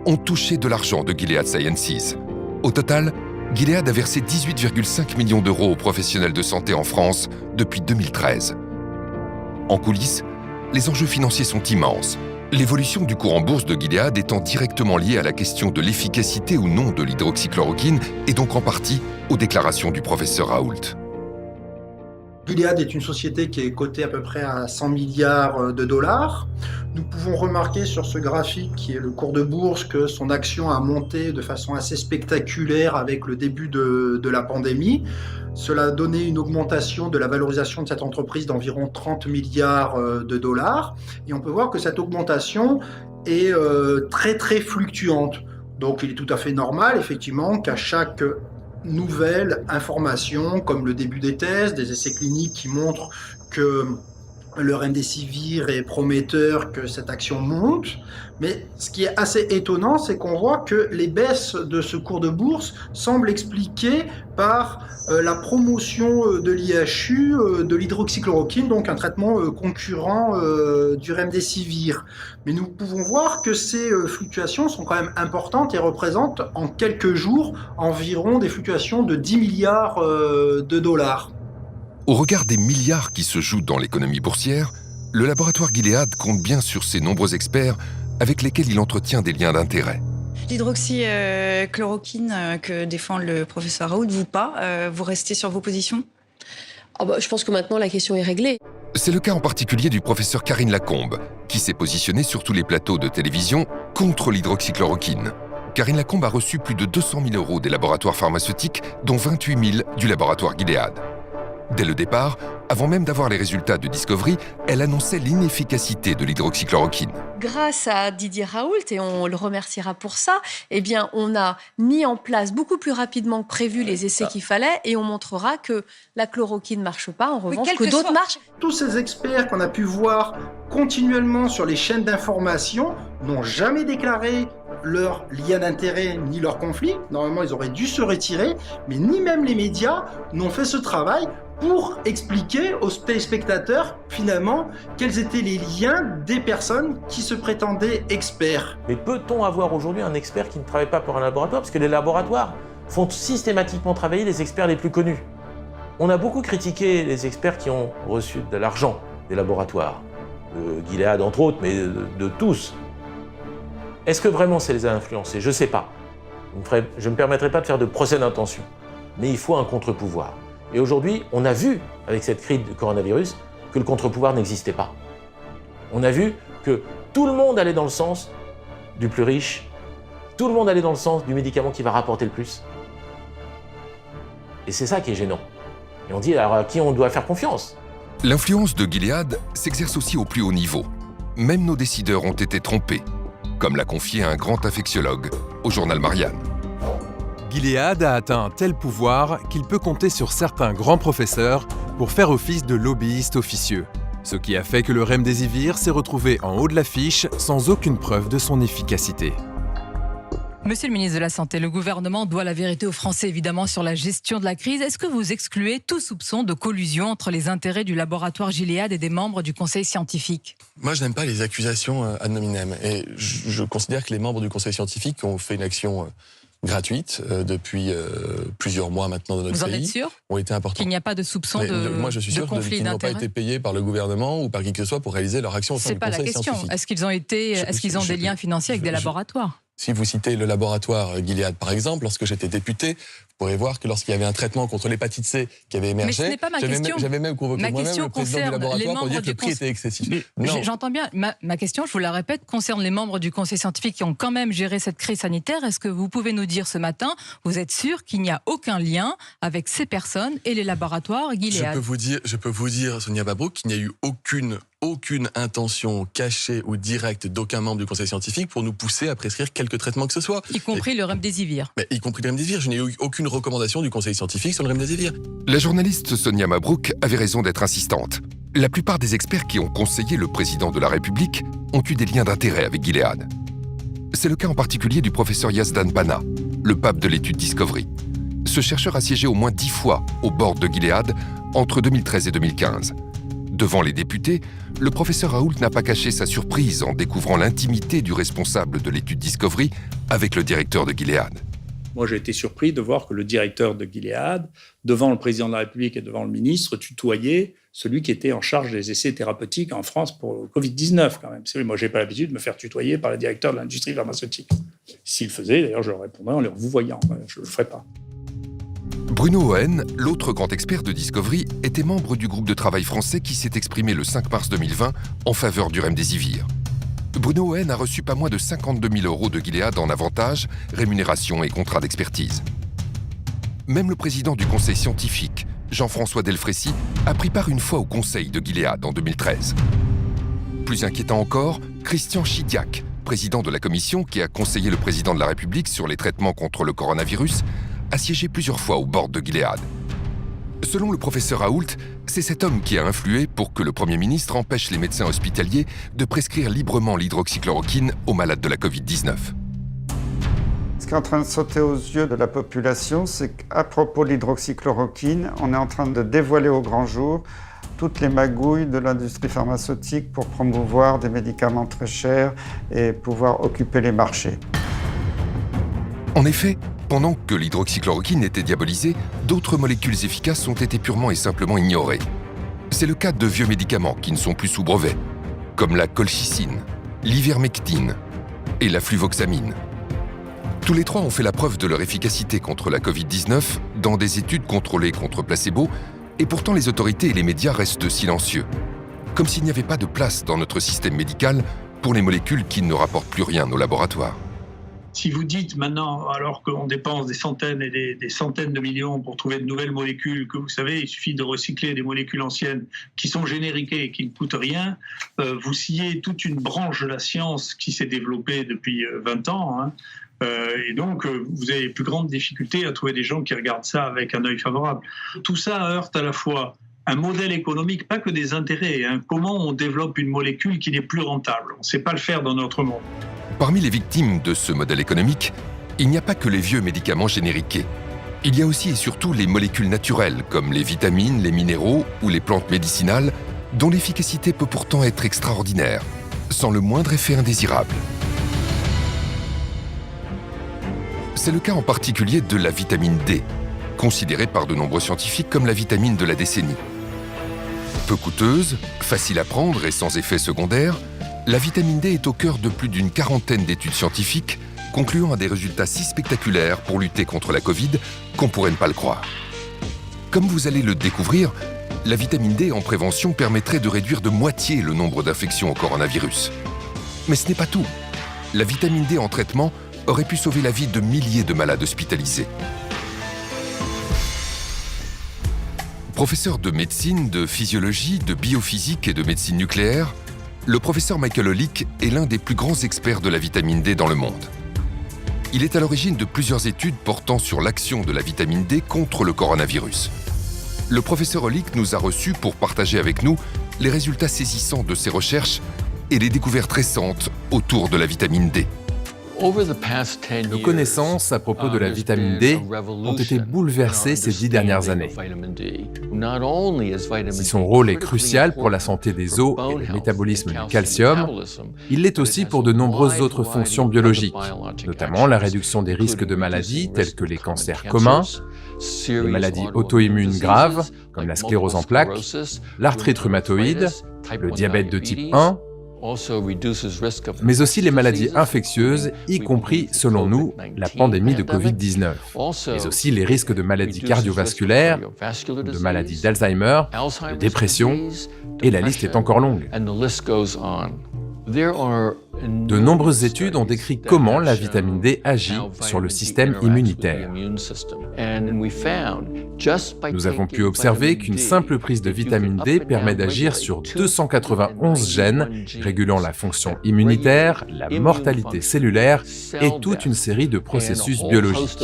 ont touché de l'argent de Gilead Sciences. Au total, Gilead a versé 18,5 millions d'euros aux professionnels de santé en France depuis 2013. En coulisses, les enjeux financiers sont immenses. L'évolution du cours en bourse de Gilead étant directement liée à la question de l'efficacité ou non de l'hydroxychloroquine et donc en partie aux déclarations du professeur Raoult. Gilead est une société qui est cotée à peu près à 100 milliards de dollars. Nous pouvons remarquer sur ce graphique qui est le cours de bourse que son action a monté de façon assez spectaculaire avec le début de la pandémie. Cela a donné une augmentation de la valorisation de cette entreprise d'environ 30 milliards de dollars. Et on peut voir que cette augmentation est très très fluctuante. Donc il est tout à fait normal effectivement qu'à chaque nouvelle information, comme le début des tests, des essais cliniques qui montrent que le remdesivir est prometteur, que cette action monte. Mais ce qui est assez étonnant, c'est qu'on voit que les baisses de ce cours de bourse semblent expliquées par la promotion de l'IHU, de l'hydroxychloroquine, donc un traitement concurrent du remdesivir. Mais nous pouvons voir que ces fluctuations sont quand même importantes et représentent en quelques jours environ des fluctuations de 10 milliards de dollars. Au regard des milliards qui se jouent dans l'économie boursière, le laboratoire Gilead compte bien sur ses nombreux experts avec lesquels il entretient des liens d'intérêt. L'hydroxychloroquine que défend le professeur Raoult, vous pas, vous restez sur vos positions ? Je pense que maintenant la question est réglée. C'est le cas en particulier du professeur Karine Lacombe, qui s'est positionnée sur tous les plateaux de télévision contre l'hydroxychloroquine. Karine Lacombe a reçu plus de 200 000 € des laboratoires pharmaceutiques, dont 28 000 du laboratoire Gilead. Dès le départ, avant même d'avoir les résultats de Discovery, elle annonçait l'inefficacité de l'hydroxychloroquine. Grâce à Didier Raoult, et on le remerciera pour ça, on a mis en place beaucoup plus rapidement que prévu les essais qu'il fallait et on montrera que la chloroquine ne marche pas, en revanche, que d'autres marchent. Tous ces experts qu'on a pu voir continuellement sur les chaînes d'information n'ont jamais déclaré leur lien d'intérêt ni leur conflit. Normalement, ils auraient dû se retirer, mais ni même les médias n'ont fait ce travail pour expliquer aux téléspectateurs, finalement, quels étaient les liens des personnes qui se prétendaient experts. Mais peut-on avoir aujourd'hui un expert qui ne travaille pas pour un laboratoire? Parce que les laboratoires font systématiquement travailler les experts les plus connus. On a beaucoup critiqué les experts qui ont reçu de l'argent des laboratoires, de Gilead entre autres, mais de tous. Est-ce que vraiment ça les a influencés? Je ne sais pas. Je ne me permettrai pas de faire de procès d'intention. Mais il faut un contre-pouvoir. Et aujourd'hui, on a vu, avec cette crise du coronavirus, que le contre-pouvoir n'existait pas. On a vu que tout le monde allait dans le sens du plus riche, tout le monde allait dans le sens du médicament qui va rapporter le plus. Et c'est ça qui est gênant. Et on dit alors à qui on doit faire confiance? L'influence de Gilead s'exerce aussi au plus haut niveau. Même nos décideurs ont été trompés, comme l'a confié un grand infectiologue au journal Marianne. Gilead a atteint un tel pouvoir qu'il peut compter sur certains grands professeurs pour faire office de lobbyiste officieux. Ce qui a fait que le remdesivir s'est retrouvé en haut de l'affiche sans aucune preuve de son efficacité. Monsieur le ministre de la Santé, le gouvernement doit la vérité aux Français évidemment sur la gestion de la crise. Est-ce que vous excluez tout soupçon de collusion entre les intérêts du laboratoire Gilead et des membres du conseil scientifique? Moi, je n'aime pas les accusations ad hominem. Et je considère que les membres du conseil scientifique ont fait une action gratuite depuis plusieurs mois maintenant dans notre pays. Vous en êtes sûr? Ont été importants. Qu'il n'y a pas de soupçon moi, je suis sûr qu'ils n'ont pas été payés par le gouvernement ou par qui que ce soit pour réaliser leur action au sein du conseil scientifique. C'est pas la question. Est-ce qu'ils ont des liens financiers avec des laboratoires? Si vous citez le laboratoire Gilead, par exemple, lorsque j'étais député, vous pourrez voir que lorsqu'il y avait un traitement contre l'hépatite C qui avait émergé, mais ce n'est pas ma question. J'avais même convoqué moi-même le président du laboratoire pour dire que le prix était excessif. J'entends bien. Ma question, je vous la répète, concerne les membres du conseil scientifique qui ont quand même géré cette crise sanitaire. Est-ce que vous pouvez nous dire ce matin, vous êtes sûr qu'il n'y a aucun lien avec ces personnes et les laboratoires Gilead? Je peux vous dire, Sonia Mabrouk, qu'il n'y a eu aucune intention cachée ou directe d'aucun membre du conseil scientifique pour nous pousser à prescrire quelque traitement que ce soit. Y compris le remdesivir. Mais y compris le remdesivir. Je n'ai eu aucune recommandation du conseil scientifique sur le remdesivir. La journaliste Sonia Mabrouk avait raison d'être insistante. La plupart des experts qui ont conseillé le président de la République ont eu des liens d'intérêt avec Gilead. C'est le cas en particulier du professeur Yazdan Bana, le pape de l'étude Discovery. Ce chercheur a siégé au moins 10 fois au board de Gilead entre 2013 et 2015. Devant les députés, le professeur Raoult n'a pas caché sa surprise en découvrant l'intimité du responsable de l'étude Discovery avec le directeur de Gilead. Moi, j'ai été surpris de voir que le directeur de Gilead, devant le président de la République et devant le ministre, tutoyait celui qui était en charge des essais thérapeutiques en France pour le Covid-19, quand même. Moi, je n'ai pas l'habitude de me faire tutoyer par le directeur de l'industrie pharmaceutique. S'il le faisait, d'ailleurs, je leur répondrais en leur vous voyant. Je ne le ferais pas. Bruno Ohen, l'autre grand expert de Discovery, était membre du groupe de travail français qui s'est exprimé le 5 mars 2020 en faveur du remdesivir. Bruno Ohen a reçu pas moins de 52 000 € de Gilead en avantages, rémunération et contrats d'expertise. Même le président du conseil scientifique, Jean-François Delfrécy, a pris part une fois au conseil de Gilead en 2013. Plus inquiétant encore, Christian Chidiac, président de la commission qui a conseillé le président de la République sur les traitements contre le coronavirus, a siégé plusieurs fois au board de Gilead. Selon le professeur Raoult, c'est cet homme qui a influé pour que le Premier ministre empêche les médecins hospitaliers de prescrire librement l'hydroxychloroquine aux malades de la Covid-19. qui est en train de sauter aux yeux de la population, c'est qu'à propos de l'hydroxychloroquine, on est en train de dévoiler au grand jour toutes les magouilles de l'industrie pharmaceutique pour promouvoir des médicaments très chers et pouvoir occuper les marchés. En effet, pendant que l'hydroxychloroquine était diabolisée, d'autres molécules efficaces ont été purement et simplement ignorées. C'est le cas de vieux médicaments qui ne sont plus sous brevet, comme la colchicine, l'ivermectine et la fluvoxamine. Tous les trois ont fait la preuve de leur efficacité contre la Covid-19 dans des études contrôlées contre placebo, et pourtant les autorités et les médias restent silencieux, comme s'il n'y avait pas de place dans notre système médical pour les molécules qui ne rapportent plus rien aux laboratoires. Si vous dites maintenant, alors qu'on dépense des centaines et des centaines de millions pour trouver de nouvelles molécules, que vous savez, il suffit de recycler des molécules anciennes qui sont génériquées et qui ne coûtent rien, vous sciez toute une branche de la science qui s'est développée depuis 20 ans, hein. Et donc, vous avez les plus grandes difficultés à trouver des gens qui regardent ça avec un œil favorable. Tout ça heurte à la fois un modèle économique, pas que des intérêts, hein. Comment on développe une molécule qui n'est plus rentable? On ne sait pas le faire dans notre monde. Parmi les victimes de ce modèle économique, il n'y a pas que les vieux médicaments génériqués. Il y a aussi et surtout les molécules naturelles, comme les vitamines, les minéraux ou les plantes médicinales, dont l'efficacité peut pourtant être extraordinaire, sans le moindre effet indésirable. C'est le cas en particulier de la vitamine D, considérée par de nombreux scientifiques comme la vitamine de la décennie. Peu coûteuse, facile à prendre et sans effet secondaire, la vitamine D est au cœur de plus d'une quarantaine d'études scientifiques concluant à des résultats si spectaculaires pour lutter contre la Covid qu'on pourrait ne pas le croire. Comme vous allez le découvrir, la vitamine D en prévention permettrait de réduire de moitié le nombre d'infections au coronavirus. Mais ce n'est pas tout. La vitamine D en traitement aurait pu sauver la vie de milliers de malades hospitalisés. Professeur de médecine, de physiologie, de biophysique et de médecine nucléaire, le professeur Michael Holick est l'un des plus grands experts de la vitamine D dans le monde. Il est à l'origine de plusieurs études portant sur l'action de la vitamine D contre le coronavirus. Le professeur Holick nous a reçus pour partager avec nous les résultats saisissants de ses recherches et les découvertes récentes autour de la vitamine D. Nos connaissances à propos de la vitamine D ont été bouleversées ces 10 dernières années. Si son rôle est crucial pour la santé des os et le métabolisme du calcium, il l'est aussi pour de nombreuses autres fonctions biologiques, notamment la réduction des risques de maladies telles que les cancers communs, les maladies auto-immunes graves comme la sclérose en plaques, l'arthrite rhumatoïde, le diabète de type 1, mais aussi les maladies infectieuses, y compris, selon nous, la pandémie de Covid-19, mais aussi les risques de maladies cardiovasculaires, de maladies d'Alzheimer, de dépression, et la liste est encore longue. De nombreuses études ont décrit comment la vitamine D agit sur le système immunitaire. Nous avons pu observer qu'une simple prise de vitamine D permet d'agir sur 291 gènes régulant la fonction immunitaire, la mortalité cellulaire et toute une série de processus biologiques.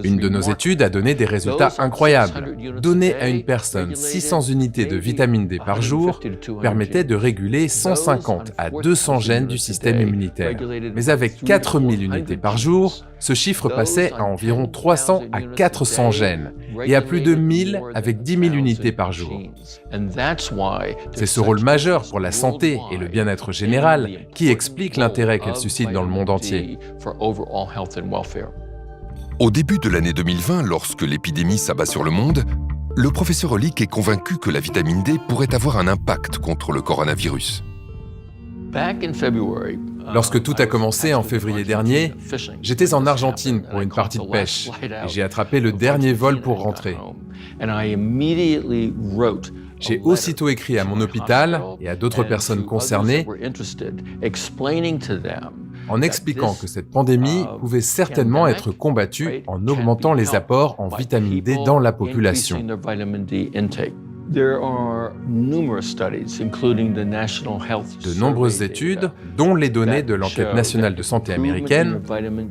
Une de nos études a donné des résultats incroyables. Donner à une personne 600 unités de vitamine D par jour permettait de réguler 150 à 200 gènes du système immunitaire. Mais avec 4000 unités par jour, ce chiffre passait à environ 300 à 400 gènes et à plus de 1000 avec 10 000 unités par jour. C'est ce rôle majeur pour la santé et le bien-être général qui explique l'intérêt qu'elle suscite dans le monde entier. Au début de l'année 2020, lorsque l'épidémie s'abat sur le monde, le professeur Holick est convaincu que la vitamine D pourrait avoir un impact contre le coronavirus. Lorsque tout a commencé en février dernier, j'étais en Argentine pour une partie de pêche et j'ai attrapé le dernier vol pour rentrer. J'ai aussitôt écrit à mon hôpital et à d'autres personnes concernées en expliquant que cette pandémie pouvait certainement être combattue en augmentant les apports en vitamine D dans la population. De nombreuses études, dont les données de l'enquête nationale de santé américaine,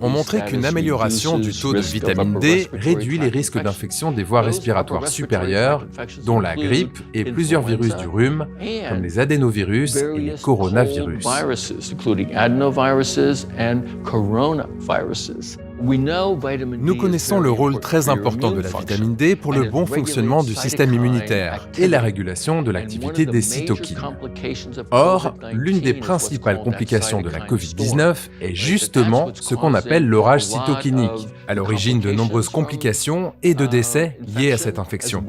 ont montré qu'une amélioration du taux de vitamine D réduit les risques d'infection des voies respiratoires supérieures, dont la grippe et plusieurs virus du rhume, comme les adénovirus et les coronavirus. Nous connaissons le rôle très important de la vitamine D pour le bon fonctionnement du système immunitaire et la régulation de l'activité des cytokines. Or, l'une des principales complications de la Covid-19 est justement ce qu'on appelle l'orage cytokinique, à l'origine de nombreuses complications et de décès liés à cette infection.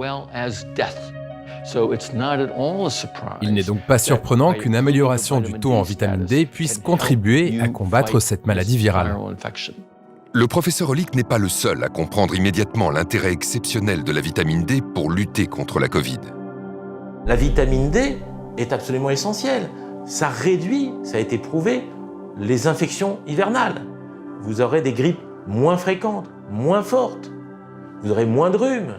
Il n'est donc pas surprenant qu'une amélioration du taux en vitamine D puisse contribuer à combattre cette maladie virale. Le professeur Hollick n'est pas le seul à comprendre immédiatement l'intérêt exceptionnel de la vitamine D pour lutter contre la Covid. La vitamine D est absolument essentielle. Ça réduit, ça a été prouvé, les infections hivernales. Vous aurez des grippes moins fréquentes, moins fortes. Vous aurez moins de rhume.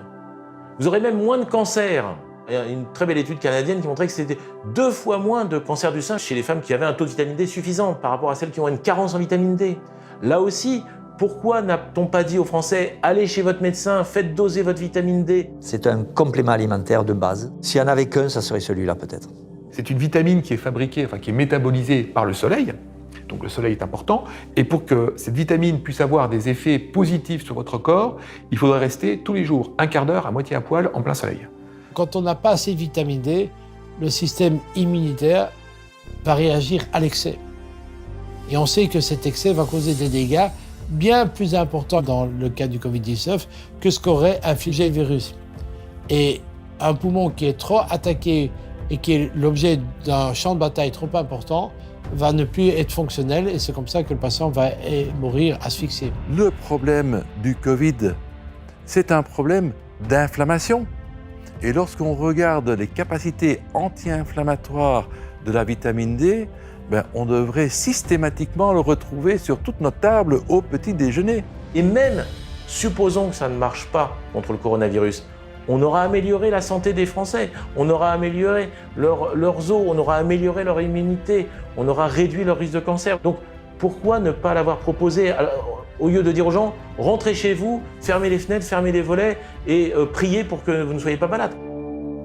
Vous aurez même moins de cancers. Il y a une très belle étude canadienne qui montrait que c'était 2 fois moins de cancer du sein chez les femmes qui avaient un taux de vitamine D suffisant par rapport à celles qui ont une carence en vitamine D. Là aussi, pourquoi n'a-t-on pas dit aux Français « Allez chez votre médecin, faites doser votre vitamine D ». C'est un complément alimentaire de base. S'il n'y en avait qu'un, ça serait celui-là peut-être. C'est une vitamine qui est fabriquée, qui est métabolisée par le soleil. Donc le soleil est important. Et pour que cette vitamine puisse avoir des effets positifs sur votre corps, il faudrait rester tous les jours, un quart d'heure à moitié à poil en plein soleil. Quand on n'a pas assez de vitamine D, le système immunitaire va réagir à l'excès. Et on sait que cet excès va causer des dégâts bien plus importants dans le cas du Covid-19 que ce qu'aurait infligé le virus. Et un poumon qui est trop attaqué et qui est l'objet d'un champ de bataille trop important va ne plus être fonctionnel et c'est comme ça que le patient va mourir asphyxié. Le problème du Covid, c'est un problème d'inflammation. Et lorsqu'on regarde les capacités anti-inflammatoires de la vitamine D, on devrait systématiquement le retrouver sur toute notre table au petit déjeuner. Et même, supposons que ça ne marche pas contre le coronavirus, on aura amélioré la santé des Français, on aura amélioré leurs os, on aura amélioré leur immunité, on aura réduit leur risque de cancer. Donc pourquoi ne pas l'avoir proposé au lieu de dire aux gens « rentrez chez vous, fermez les fenêtres, fermez les volets et priez pour que vous ne soyez pas malade ».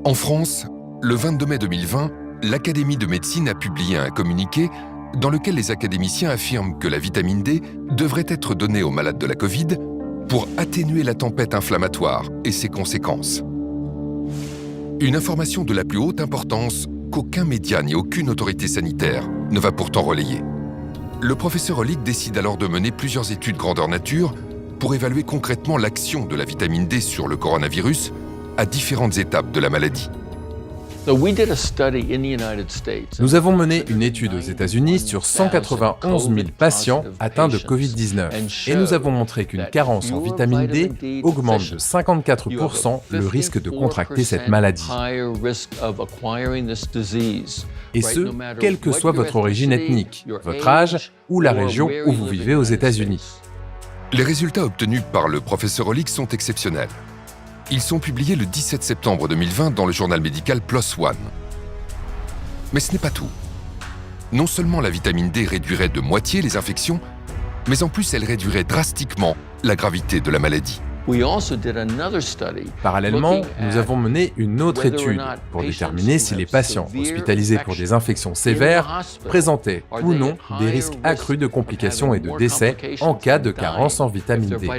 En France, le 22 mai 2020, l'Académie de médecine a publié un communiqué dans lequel les académiciens affirment que la vitamine D devrait être donnée aux malades de la Covid pour atténuer la tempête inflammatoire et ses conséquences. Une information de la plus haute importance qu'aucun média ni aucune autorité sanitaire ne va pourtant relayer. Le professeur Hollick décide alors de mener plusieurs études grandeur nature pour évaluer concrètement l'action de la vitamine D sur le coronavirus à différentes étapes de la maladie. Nous avons mené une étude aux États-Unis sur 191 000 patients atteints de Covid-19 et nous avons montré qu'une carence en vitamine D augmente de 54% le risque de contracter cette maladie. Et ce, quelle que soit votre origine ethnique, votre âge ou la région où vous vivez aux États-Unis. Les résultats obtenus par le professeur Hollick sont exceptionnels. Ils sont publiés le 17 septembre 2020 dans le journal médical PLOS ONE. Mais ce n'est pas tout. Non seulement la vitamine D réduirait de moitié les infections, mais en plus elle réduirait drastiquement la gravité de la maladie. Parallèlement, nous avons mené une autre étude pour déterminer si les patients hospitalisés pour des infections sévères présentaient ou non des risques accrus de complications et de décès en cas de carence en vitamine D.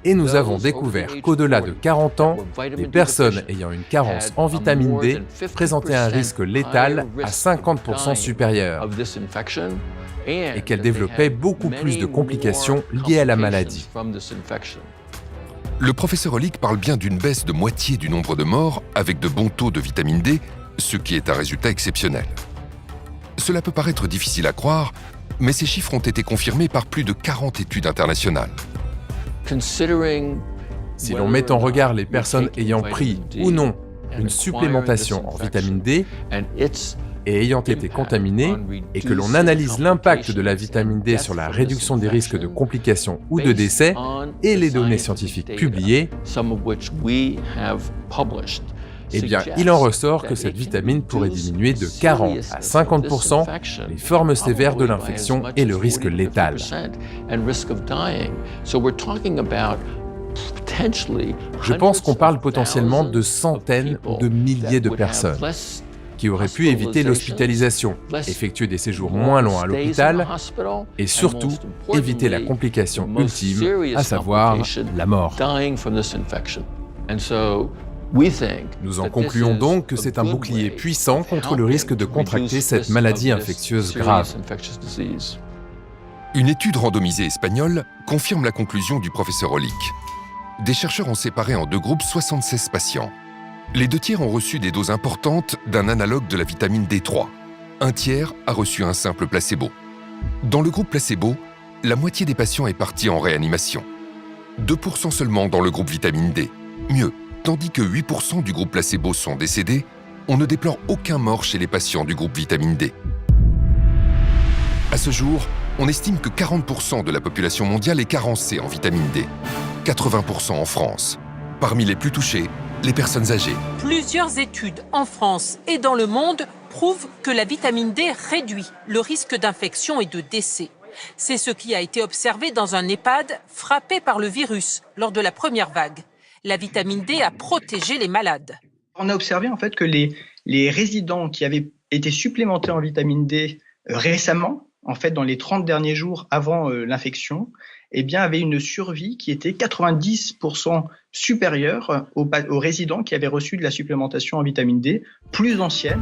Et nous avons découvert qu'au-delà de 40 ans, les personnes ayant une carence en vitamine D présentaient un risque létal à 50% supérieur et qu'elles développaient beaucoup plus de complications liées à la maladie. Le professeur Hollick parle bien d'une baisse de moitié du nombre de morts avec de bons taux de vitamine D, ce qui est un résultat exceptionnel. Cela peut paraître difficile à croire, mais ces chiffres ont été confirmés par plus de 40 études internationales. Si l'on met en regard les personnes ayant pris ou non une supplémentation en vitamine D et ayant été contaminés, et que l'on analyse l'impact de la vitamine D sur la réduction des risques de complications ou de décès et les données scientifiques publiées, eh bien, il en ressort que cette vitamine pourrait diminuer de 40 à 50% les formes sévères de l'infection et le risque létal. Je pense qu'on parle potentiellement de centaines ou de milliers de personnes qui auraient pu éviter l'hospitalisation, effectuer des séjours moins longs à l'hôpital et surtout éviter la complication ultime, à savoir la mort. Nous en concluons donc que c'est un bouclier puissant contre le risque de contracter cette maladie infectieuse grave. Une étude randomisée espagnole confirme la conclusion du professeur Hollick. Des chercheurs ont séparé en deux groupes 76 patients. Les 2 tiers ont reçu des doses importantes d'un analogue de la vitamine D3. Un tiers a reçu un simple placebo. Dans le groupe placebo, la moitié des patients est partie en réanimation. 2% seulement dans le groupe vitamine D. Mieux, tandis que 8% du groupe placebo sont décédés, on ne déplore aucun mort chez les patients du groupe vitamine D. À ce jour, on estime que 40% de la population mondiale est carencée en vitamine D. 80% en France. Parmi les plus touchés, les personnes âgées. Plusieurs études en France et dans le monde prouvent que la vitamine D réduit le risque d'infection et de décès. C'est ce qui a été observé dans un EHPAD frappé par le virus lors de la première vague. La vitamine D a protégé les malades. On a observé en fait que les résidents qui avaient été supplémentés en vitamine D récemment, en fait dans les 30 derniers jours avant l'infection, eh bien, avaient une survie qui était 90% supérieure aux résidents qui avaient reçu de la supplémentation en vitamine D plus ancienne.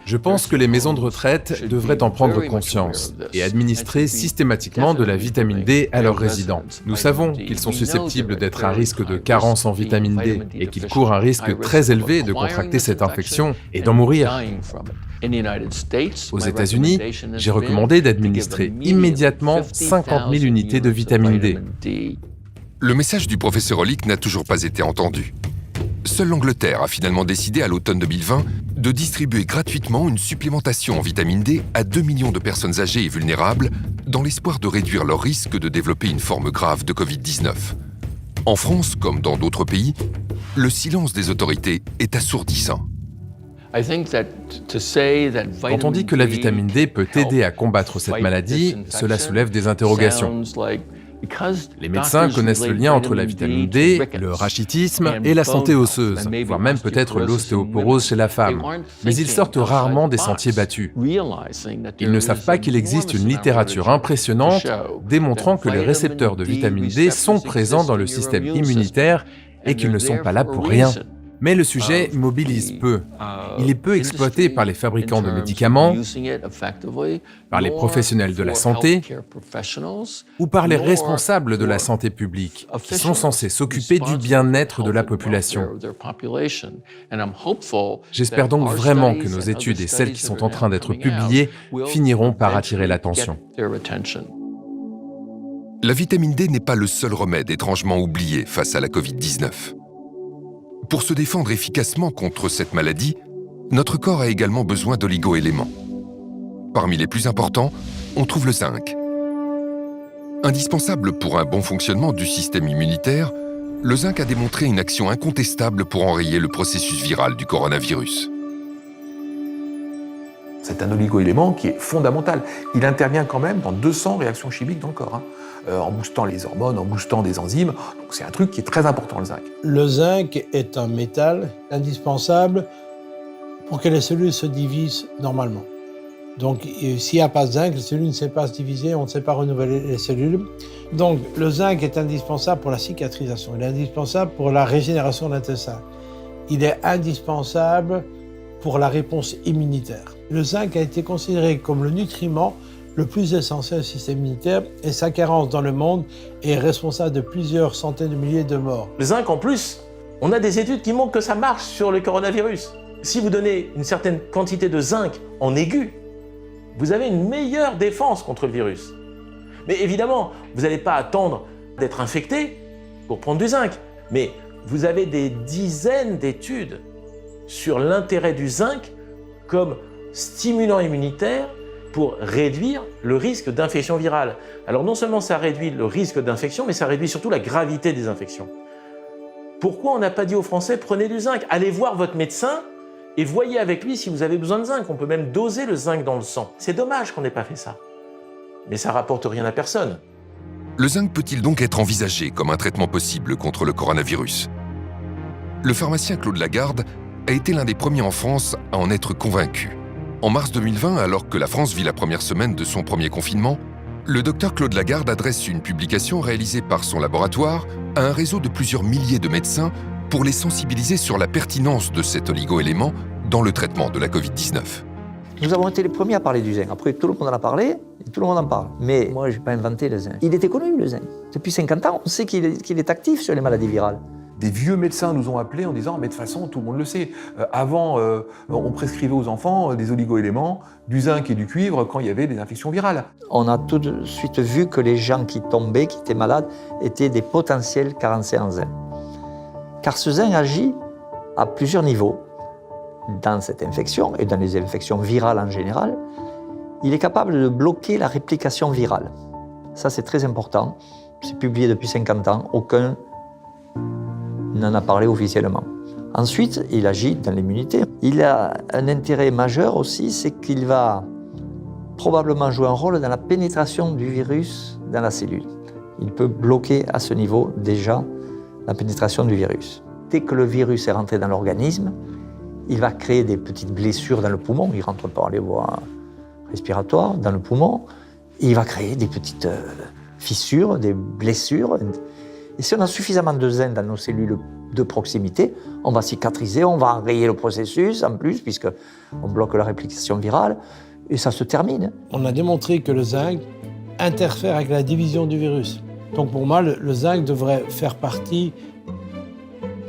Je pense que les maisons de retraite devraient en prendre conscience et administrer systématiquement de la vitamine D à leurs résidents. Nous savons qu'ils sont susceptibles d'être à risque de carence en vitamine D et qu'ils courent un risque très élevé de contracter cette infection et d'en mourir. Aux États-Unis, j'ai recommandé d'administrer immédiatement 50 000 unités de vitamine D. Le message du professeur Hollick n'a toujours pas été entendu. Seule l'Angleterre a finalement décidé à l'automne 2020 de distribuer gratuitement une supplémentation en vitamine D à 2 millions de personnes âgées et vulnérables dans l'espoir de réduire leur risque de développer une forme grave de Covid-19. En France, comme dans d'autres pays, le silence des autorités est assourdissant. Quand on dit que la vitamine D peut aider à combattre cette maladie, cela soulève des interrogations. Les médecins connaissent le lien entre la vitamine D, le rachitisme et la santé osseuse, voire même peut-être l'ostéoporose chez la femme. Mais ils sortent rarement des sentiers battus. Ils ne savent pas qu'il existe une littérature impressionnante démontrant que les récepteurs de vitamine D sont présents dans le système immunitaire et qu'ils ne sont pas là pour rien. Mais le sujet mobilise peu. Il est peu exploité par les fabricants de médicaments, par les professionnels de la santé ou par les responsables de la santé publique, qui sont censés s'occuper du bien-être de la population. J'espère donc vraiment que nos études et celles qui sont en train d'être publiées finiront par attirer l'attention. La vitamine D n'est pas le seul remède étrangement oublié face à la Covid-19. Pour se défendre efficacement contre cette maladie, notre corps a également besoin d'oligo-éléments. Parmi les plus importants, on trouve le zinc. Indispensable pour un bon fonctionnement du système immunitaire, le zinc a démontré une action incontestable pour enrayer le processus viral du coronavirus. C'est un oligo-élément qui est fondamental. Il intervient quand même dans 200 réactions chimiques dans le corps, en boostant les hormones, en boostant des enzymes. Donc c'est un truc qui est très important, le zinc. Le zinc est un métal indispensable pour que les cellules se divisent normalement. Donc s'il n'y a pas de zinc, les cellules ne savent pas se diviser, on ne sait pas renouveler les cellules. Donc le zinc est indispensable pour la cicatrisation, il est indispensable pour la régénération de l'intestin. Il est indispensable pour la réponse immunitaire. Le zinc a été considéré comme le nutriment le plus essentiel au système immunitaire et sa carence dans le monde est responsable de plusieurs centaines de milliers de morts. Le zinc, en plus, on a des études qui montrent que ça marche sur le coronavirus. Si vous donnez une certaine quantité de zinc en aigu, vous avez une meilleure défense contre le virus. Mais évidemment, vous n'allez pas attendre d'être infecté pour prendre du zinc. Mais vous avez des dizaines d'études sur l'intérêt du zinc comme stimulant immunitaire pour réduire le risque d'infection virale. Alors non seulement ça réduit le risque d'infection, mais ça réduit surtout la gravité des infections. Pourquoi on n'a pas dit aux Français, prenez du zinc, allez voir votre médecin et voyez avec lui si vous avez besoin de zinc. On peut même doser le zinc dans le sang. C'est dommage qu'on n'ait pas fait ça. Mais ça rapporte rien à personne. Le zinc peut-il donc être envisagé comme un traitement possible contre le coronavirus? Le pharmacien Claude Lagarde a été l'un des premiers en France à en être convaincu. En mars 2020, alors que la France vit la première semaine de son premier confinement, le docteur Claude Lagarde adresse une publication réalisée par son laboratoire à un réseau de plusieurs milliers de médecins pour les sensibiliser sur la pertinence de cet oligo-élément dans le traitement de la Covid-19. Nous avons été les premiers à parler du zinc. Après, tout le monde en a parlé, et tout le monde en parle. Mais moi, je n'ai pas inventé le zinc. Il était connu, le zinc. Depuis 50 ans, on sait qu'il est actif sur les maladies virales. Des vieux médecins nous ont appelés en disant « mais de toute façon, tout le monde le sait. Avant, on prescrivait aux enfants des oligo-éléments, du zinc et du cuivre quand il y avait des infections virales. » On a tout de suite vu que les gens qui tombaient, qui étaient malades, étaient des potentiels carencés en zinc. Car ce zinc agit à plusieurs niveaux. Dans cette infection, et dans les infections virales en général, il est capable de bloquer la réplication virale. Ça, c'est très important. C'est publié depuis 50 ans. Aucun n'en a parlé officiellement. Ensuite, il agit dans l'immunité. Il a un intérêt majeur aussi, c'est qu'il va probablement jouer un rôle dans la pénétration du virus dans la cellule. Il peut bloquer à ce niveau déjà la pénétration du virus. Dès que le virus est rentré dans l'organisme, il va créer des petites blessures dans le poumon. Il rentre par les voies respiratoires dans le poumon. Et il va créer des petites fissures, des blessures. Et si on a suffisamment de zinc dans nos cellules de proximité, on va cicatriser, on va enrayer le processus en plus, puisqu'on bloque la réplication virale, et ça se termine. On a démontré que le zinc interfère avec la division du virus. Donc pour moi, le zinc devrait faire partie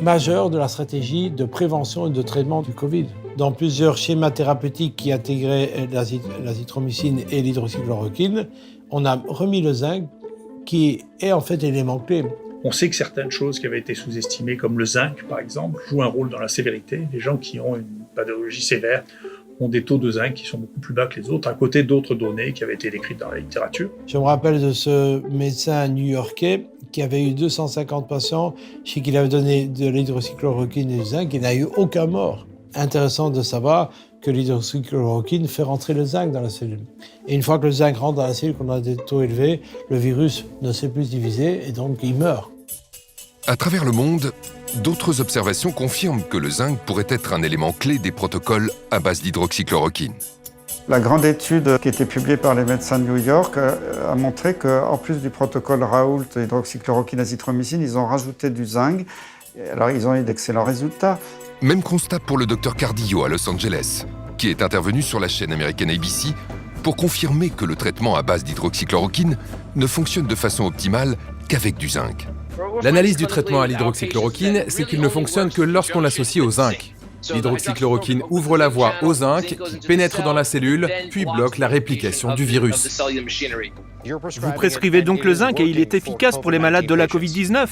majeure de la stratégie de prévention et de traitement du Covid. Dans plusieurs schémas thérapeutiques qui intégraient l'azithromycine et l'hydroxychloroquine, on a remis le zinc qui est en fait l'élément clé. On sait que certaines choses qui avaient été sous-estimées, comme le zinc par exemple, jouent un rôle dans la sévérité. Les gens qui ont une pathologie sévère ont des taux de zinc qui sont beaucoup plus bas que les autres, à côté d'autres données qui avaient été décrites dans la littérature. Je me rappelle de ce médecin new-yorkais qui avait eu 250 patients chez qui il avait donné de l'hydroxychloroquine et du zinc, il n'a eu aucun mort. Intéressant de savoir que l'hydroxychloroquine fait rentrer le zinc dans la cellule. Et une fois que le zinc rentre dans la cellule, qu'on a des taux élevés, le virus ne sait plus se diviser et donc il meurt. À travers le monde, d'autres observations confirment que le zinc pourrait être un élément clé des protocoles à base d'hydroxychloroquine. La grande étude qui a été publiée par les médecins de New York a montré qu'en plus du protocole Raoult, hydroxychloroquine, azithromycine, ils ont rajouté du zinc. Alors ils ont eu d'excellents résultats. Même constat pour le docteur Cardillo à Los Angeles, qui est intervenu sur la chaîne américaine ABC pour confirmer que le traitement à base d'hydroxychloroquine ne fonctionne de façon optimale qu'avec du zinc. L'analyse du traitement à l'hydroxychloroquine, c'est qu'il ne fonctionne que lorsqu'on l'associe au zinc. L'hydroxychloroquine ouvre la voie au zinc, qui pénètre dans la cellule, puis bloque la réplication du virus. Vous prescrivez donc le zinc et il est efficace pour les malades de la Covid-19 ?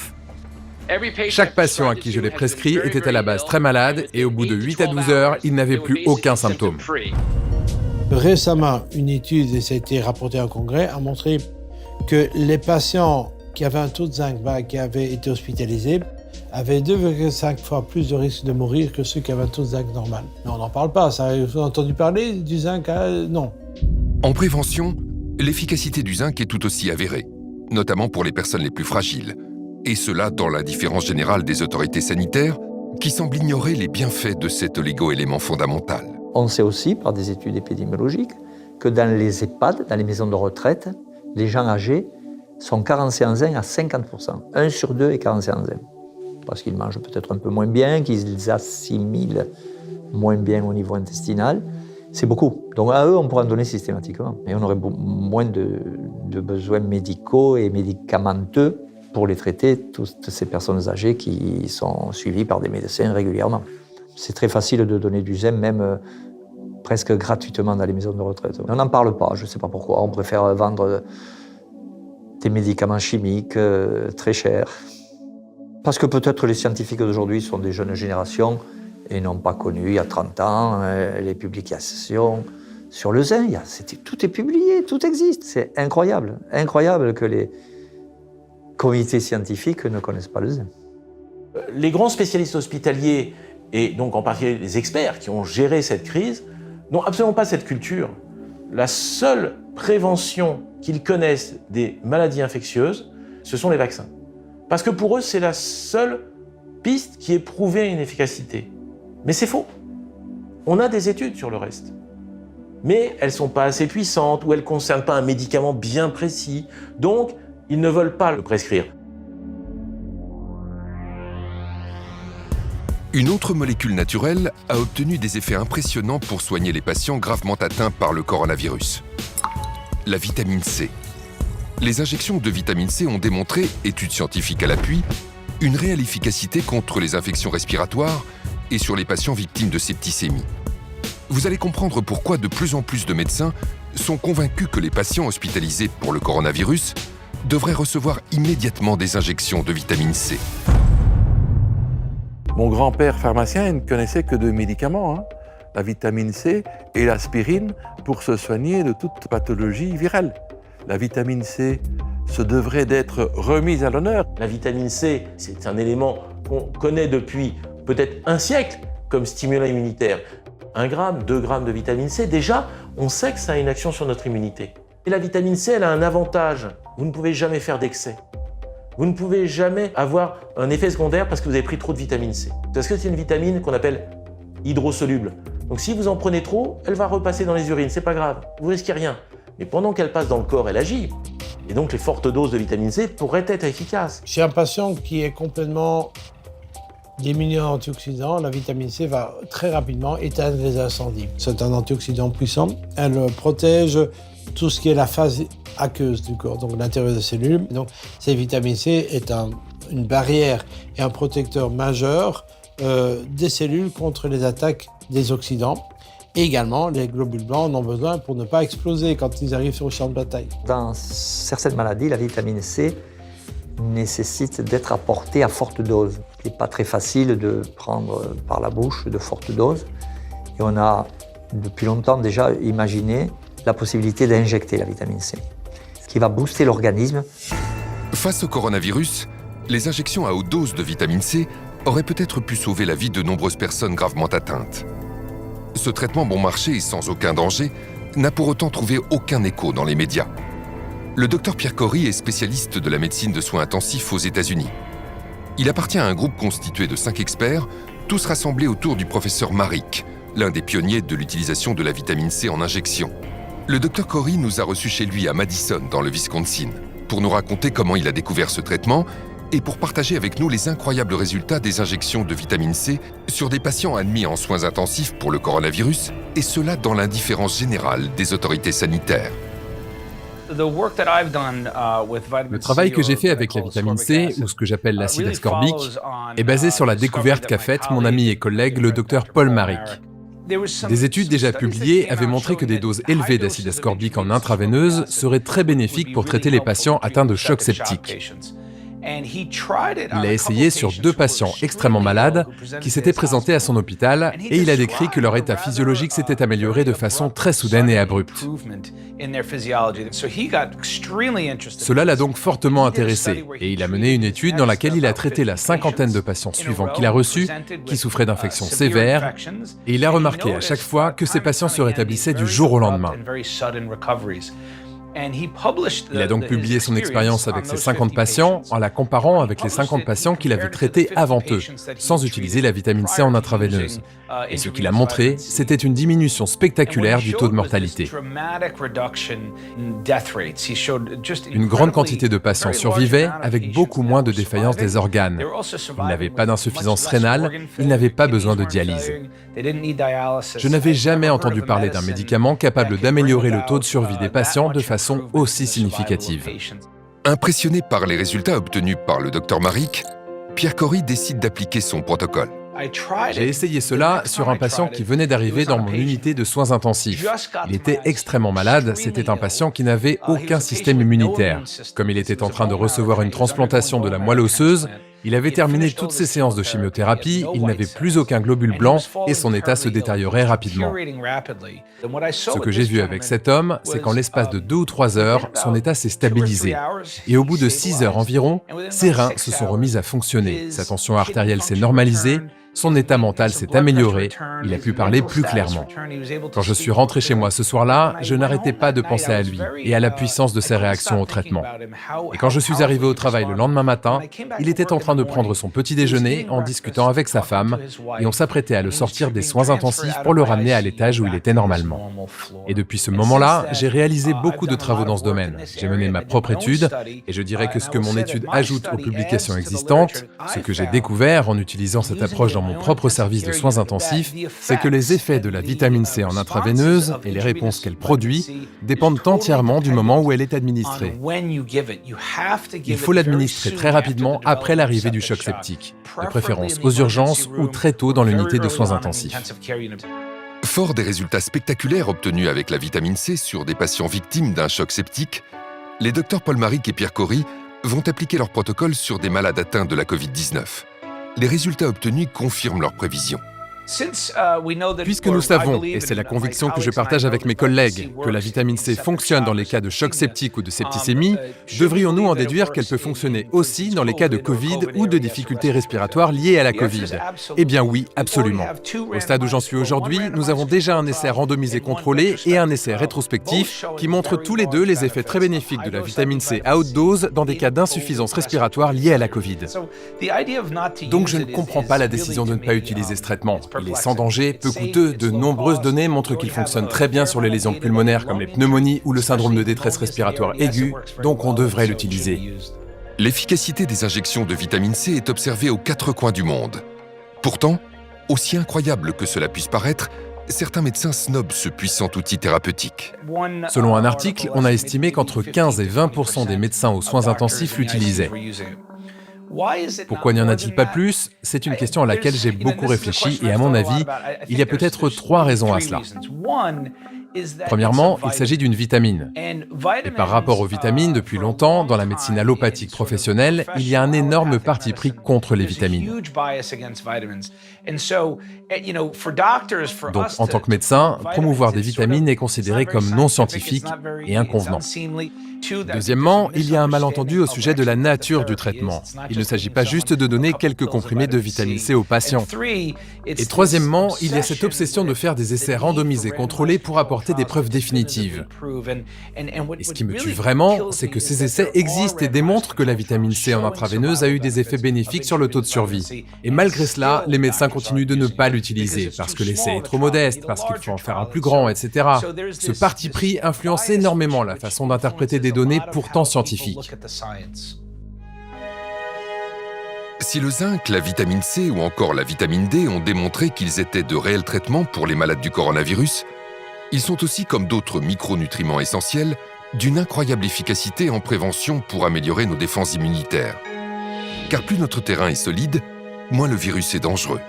Chaque patient à qui je l'ai prescrit était à la base très malade et au bout de 8 à 12 heures, il n'avait plus aucun symptôme. Récemment, une étude, et ça a été rapporté en congrès, a montré que les patients qui avaient un taux de zinc bas, qui avaient été hospitalisés, avaient 2,5 fois plus de risque de mourir que ceux qui avaient un taux de zinc normal. Mais on n'en parle pas, ça, vous avez entendu parler du zinc? Non. En prévention, l'efficacité du zinc est tout aussi avérée, notamment pour les personnes les plus fragiles. Et cela dans l'indifférence générale des autorités sanitaires qui semblent ignorer les bienfaits de cet oligo-élément fondamental. On sait aussi, par des études épidémiologiques, que dans les EHPAD, dans les maisons de retraite, les gens âgés sont carencés en zinc à 50%. 1 sur 2 est carencé en zinc. Parce qu'ils mangent peut-être un peu moins bien, qu'ils assimilent moins bien au niveau intestinal. C'est beaucoup. Donc à eux, on pourrait en donner systématiquement. Et on aurait moins de besoins médicaux et médicamenteux pour les traiter, toutes ces personnes âgées qui sont suivies par des médecins régulièrement. C'est très facile de donner du zinc, même presque gratuitement dans les maisons de retraite. On n'en parle pas, je ne sais pas pourquoi. On préfère vendre des médicaments chimiques très chers. Parce que peut-être les scientifiques d'aujourd'hui sont des jeunes générations et n'ont pas connu, il y a 30 ans, les publications sur le zinc. Tout est publié, tout existe. C'est incroyable. Incroyable que les comités scientifiques ne connaissent pas le zinc. Les grands spécialistes hospitaliers, et donc en particulier les experts qui ont géré cette crise, n'ont absolument pas cette culture. La seule prévention qu'ils connaissent des maladies infectieuses, ce sont les vaccins. Parce que pour eux, c'est la seule piste qui ait prouvé une efficacité. Mais c'est faux. On a des études sur le reste. Mais elles ne sont pas assez puissantes ou elles ne concernent pas un médicament bien précis. Donc, ils ne veulent pas le prescrire. Une autre molécule naturelle a obtenu des effets impressionnants pour soigner les patients gravement atteints par le coronavirus. La vitamine C. Les injections de vitamine C ont démontré, études scientifiques à l'appui, une réelle efficacité contre les infections respiratoires et sur les patients victimes de septicémie. Vous allez comprendre pourquoi de plus en plus de médecins sont convaincus que les patients hospitalisés pour le coronavirus devraient recevoir immédiatement des injections de vitamine C. Mon grand-père pharmacien ne connaissait que deux médicaments, la vitamine C et l'aspirine, pour se soigner de toute pathologie virale. La vitamine C se devrait d'être remise à l'honneur. La vitamine C, c'est un élément qu'on connaît depuis peut-être un siècle comme stimulant immunitaire. 1 gramme, 2 grammes de vitamine C, déjà, on sait que ça a une action sur notre immunité. Et la vitamine C, elle a un avantage. Vous ne pouvez jamais faire d'excès. Vous ne pouvez jamais avoir un effet secondaire parce que vous avez pris trop de vitamine C. Parce que c'est une vitamine qu'on appelle hydrosoluble. Donc si vous en prenez trop, elle va repasser dans les urines, c'est pas grave, vous risquez rien. Mais pendant qu'elle passe dans le corps, elle agit. Et donc les fortes doses de vitamine C pourraient être efficaces. Chez un patient qui est complètement démunié en antioxydants, la vitamine C va très rapidement éteindre les incendies. C'est un antioxydant puissant. Elle protège tout ce qui est la phase aqueuse du corps, donc l'intérieur des cellules. Donc, cette vitamine C est une barrière et un protecteur majeur des cellules contre les attaques des oxydants. Et également, les globules blancs en ont besoin pour ne pas exploser quand ils arrivent sur le champ de bataille. Dans certaines maladies, la vitamine C nécessite d'être apportée à forte dose. Il n'est pas très facile de prendre par la bouche de fortes doses. Et on a depuis longtemps déjà imaginé la possibilité d'injecter la vitamine C, ce qui va booster l'organisme. Face au coronavirus, les injections à haute dose de vitamine C auraient peut-être pu sauver la vie de nombreuses personnes gravement atteintes. Ce traitement bon marché et sans aucun danger n'a pour autant trouvé aucun écho dans les médias. Le docteur Pierre Corry est spécialiste de la médecine de soins intensifs aux États-Unis. Il appartient à un groupe constitué de 5 experts, tous rassemblés autour du professeur Marik, l'un des pionniers de l'utilisation de la vitamine C en injection. Le docteur Corry nous a reçus chez lui à Madison, dans le Wisconsin, pour nous raconter comment il a découvert ce traitement et pour partager avec nous les incroyables résultats des injections de vitamine C sur des patients admis en soins intensifs pour le coronavirus, et cela dans l'indifférence générale des autorités sanitaires. Le travail que j'ai fait avec la vitamine C, ou ce que j'appelle l'acide ascorbique, est basé sur la découverte qu'a faite mon ami et collègue le docteur Paul Marik. Des études déjà publiées avaient montré que des doses élevées d'acide ascorbique en intraveineuse seraient très bénéfiques pour traiter les patients atteints de choc septique. Il a essayé sur 2 patients extrêmement malades qui s'étaient présentés à son hôpital et il a décrit que leur état physiologique s'était amélioré de façon très soudaine et abrupte. Cela l'a donc fortement intéressé et il a mené une étude dans laquelle il a traité la 50aine de patients suivants qu'il a reçus qui souffraient d'infections sévères et il a remarqué à chaque fois que ces patients se rétablissaient du jour au lendemain. Il a donc publié son expérience avec ces 50 patients en la comparant avec les 50 patients qu'il avait traités avant eux, sans utiliser la vitamine C en intraveineuse. Et ce qu'il a montré, c'était une diminution spectaculaire du taux de mortalité. Une grande quantité de patients survivaient avec beaucoup moins de défaillance des organes. Ils n'avaient pas d'insuffisance rénale, ils n'avaient pas besoin de dialyse. Je n'avais jamais entendu parler d'un médicament capable d'améliorer le taux de survie des patients de façon aussi significative. Impressionné par les résultats obtenus par le docteur Marik, Pierre Corry décide d'appliquer son protocole. J'ai essayé cela sur un patient qui venait d'arriver dans mon unité de soins intensifs. Il était extrêmement malade, c'était un patient qui n'avait aucun système immunitaire. Comme il était en train de recevoir une transplantation de la moelle osseuse, Il avait terminé toutes ses séances de chimiothérapie, il n'avait plus aucun globule blanc et son état se détériorait rapidement. Ce que j'ai vu avec cet homme, c'est qu'en l'espace de 2 ou 3 heures, son état s'est stabilisé. Et au bout de 6 heures environ, ses reins se sont remis à fonctionner, sa tension artérielle s'est normalisée, son état mental s'est amélioré, il a pu parler plus clairement. Quand je suis rentré chez moi ce soir-là, je n'arrêtais pas de penser à lui et à la puissance de ses réactions au traitement. Et quand je suis arrivé au travail le lendemain matin, il était en train de prendre son petit déjeuner en discutant avec sa femme et on s'apprêtait à le sortir des soins intensifs pour le ramener à l'étage où il était normalement. Et depuis ce moment-là, j'ai réalisé beaucoup de travaux dans ce domaine. J'ai mené ma propre étude et je dirais que ce que mon étude ajoute aux publications existantes, ce que j'ai découvert en utilisant cette approche dans mon propre service de soins intensifs, c'est que les effets de la vitamine C en intraveineuse et les réponses qu'elle produit dépendent entièrement du moment où elle est administrée. Il faut l'administrer très rapidement après l'arrivée du choc septique, de préférence aux urgences ou très tôt dans l'unité de soins intensifs. Fort des résultats spectaculaires obtenus avec la vitamine C sur des patients victimes d'un choc septique, les docteurs Paul Marik et Pierre Cory vont appliquer leur protocole sur des malades atteints de la Covid-19. Les résultats obtenus confirment leurs prévisions. Puisque nous savons, et c'est la conviction que je partage avec mes collègues, que la vitamine C fonctionne dans les cas de choc septique ou de septicémie, devrions-nous en déduire qu'elle peut fonctionner aussi dans les cas de Covid ou de difficultés respiratoires liées à la Covid? Eh bien oui, absolument. Au stade où j'en suis aujourd'hui, nous avons déjà un essai randomisé contrôlé et un essai rétrospectif qui montrent tous les deux les effets très bénéfiques de la vitamine C à haute dose dans des cas d'insuffisance respiratoire liée à la Covid. Donc je ne comprends pas la décision de ne pas utiliser ce traitement. Il est sans danger, peu coûteux, de nombreuses données montrent qu'il fonctionne très bien sur les lésions pulmonaires comme les pneumonies ou le syndrome de détresse respiratoire aiguë, donc on devrait l'utiliser. L'efficacité des injections de vitamine C est observée aux 4 coins du monde. Pourtant, aussi incroyable que cela puisse paraître, certains médecins snobent ce puissant outil thérapeutique. Selon un article, on a estimé qu'entre 15 et 20% des médecins aux soins intensifs l'utilisaient. Pourquoi n'y en a-t-il pas plus? C'est une question à laquelle j'ai beaucoup réfléchi et à mon avis, il y a peut-être 3 raisons à cela. Premièrement, il s'agit d'une vitamine. Et par rapport aux vitamines, depuis longtemps, dans la médecine allopathique professionnelle, il y a un énorme parti pris contre les vitamines. Donc, en tant que médecin, promouvoir des vitamines est considéré comme non scientifique et inconvenant. Deuxièmement, il y a un malentendu au sujet de la nature du traitement. Il ne s'agit pas juste de donner quelques comprimés de vitamine C aux patients. Et troisièmement, il y a cette obsession de faire des essais randomisés contrôlés pour apporter des preuves définitives. Et ce qui me tue vraiment, c'est que ces essais existent et démontrent que la vitamine C en intraveineuse a eu des effets bénéfiques sur le taux de survie. Et malgré cela, les médecins continuent de ne pas l'utiliser, parce que l'essai est trop modeste, parce qu'il faut en faire un plus grand, etc. Ce parti pris influence énormément la façon d'interpréter des données pourtant scientifiques. Si le zinc, la vitamine C ou encore la vitamine D ont démontré qu'ils étaient de réels traitements pour les malades du coronavirus, ils sont aussi, comme d'autres micronutriments essentiels, d'une incroyable efficacité en prévention pour améliorer nos défenses immunitaires. Car plus notre terrain est solide, moins le virus est dangereux.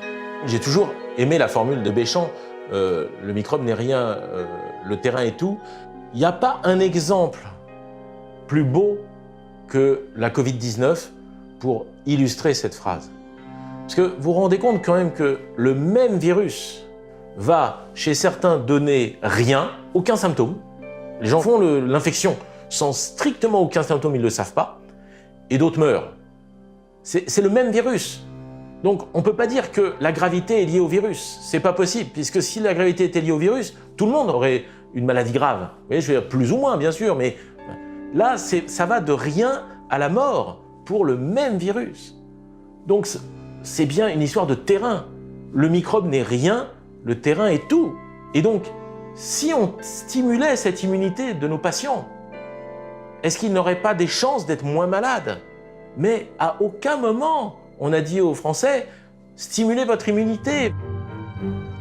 J'ai toujours aimé la formule de Béchamp, le microbe n'est rien, le terrain est tout. Il n'y a pas un exemple plus beau que la Covid-19 pour illustrer cette phrase. Parce que vous vous rendez compte quand même que le même virus va, chez certains, donner rien, aucun symptôme. Les gens font l'infection sans strictement aucun symptôme, ils ne le savent pas, et d'autres meurent. C'est le même virus. Donc on ne peut pas dire que la gravité est liée au virus. C'est pas possible, puisque si la gravité était liée au virus, tout le monde aurait une maladie grave. Vous voyez, je veux dire, plus ou moins, bien sûr, mais là, ça va de rien à la mort pour le même virus. Donc c'est bien une histoire de terrain. Le microbe n'est rien, le terrain est tout. Et donc, si on stimulait cette immunité de nos patients, est-ce qu'ils n'auraient pas des chances d'être moins malades? Mais à aucun moment, on a dit aux Français, stimulez votre immunité.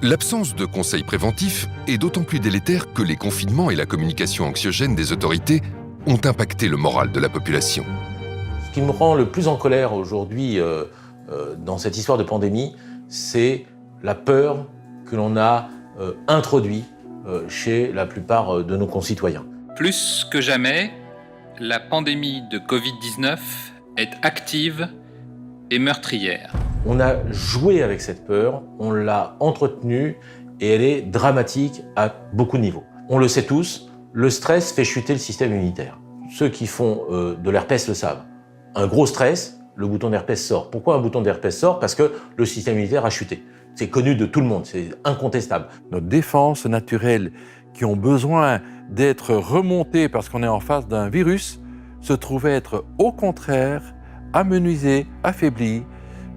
L'absence de conseils préventifs est d'autant plus délétère que les confinements et la communication anxiogène des autorités ont impacté le moral de la population. Ce qui me rend le plus en colère aujourd'hui dans cette histoire de pandémie, c'est la peur que l'on a introduite chez la plupart de nos concitoyens. Plus que jamais, la pandémie de Covid-19 est active et meurtrière. On a joué avec cette peur, on l'a entretenue et elle est dramatique à beaucoup de niveaux. On le sait tous, le stress fait chuter le système immunitaire. Ceux qui font de l'herpès le savent. Un gros stress, le bouton d'herpès sort. Pourquoi un bouton d'herpès sort? Parce que le système immunitaire a chuté. C'est connu de tout le monde, c'est incontestable. Nos défenses naturelles qui ont besoin d'être remontées parce qu'on est en face d'un virus se trouvaient être au contraire amenuisées, affaiblies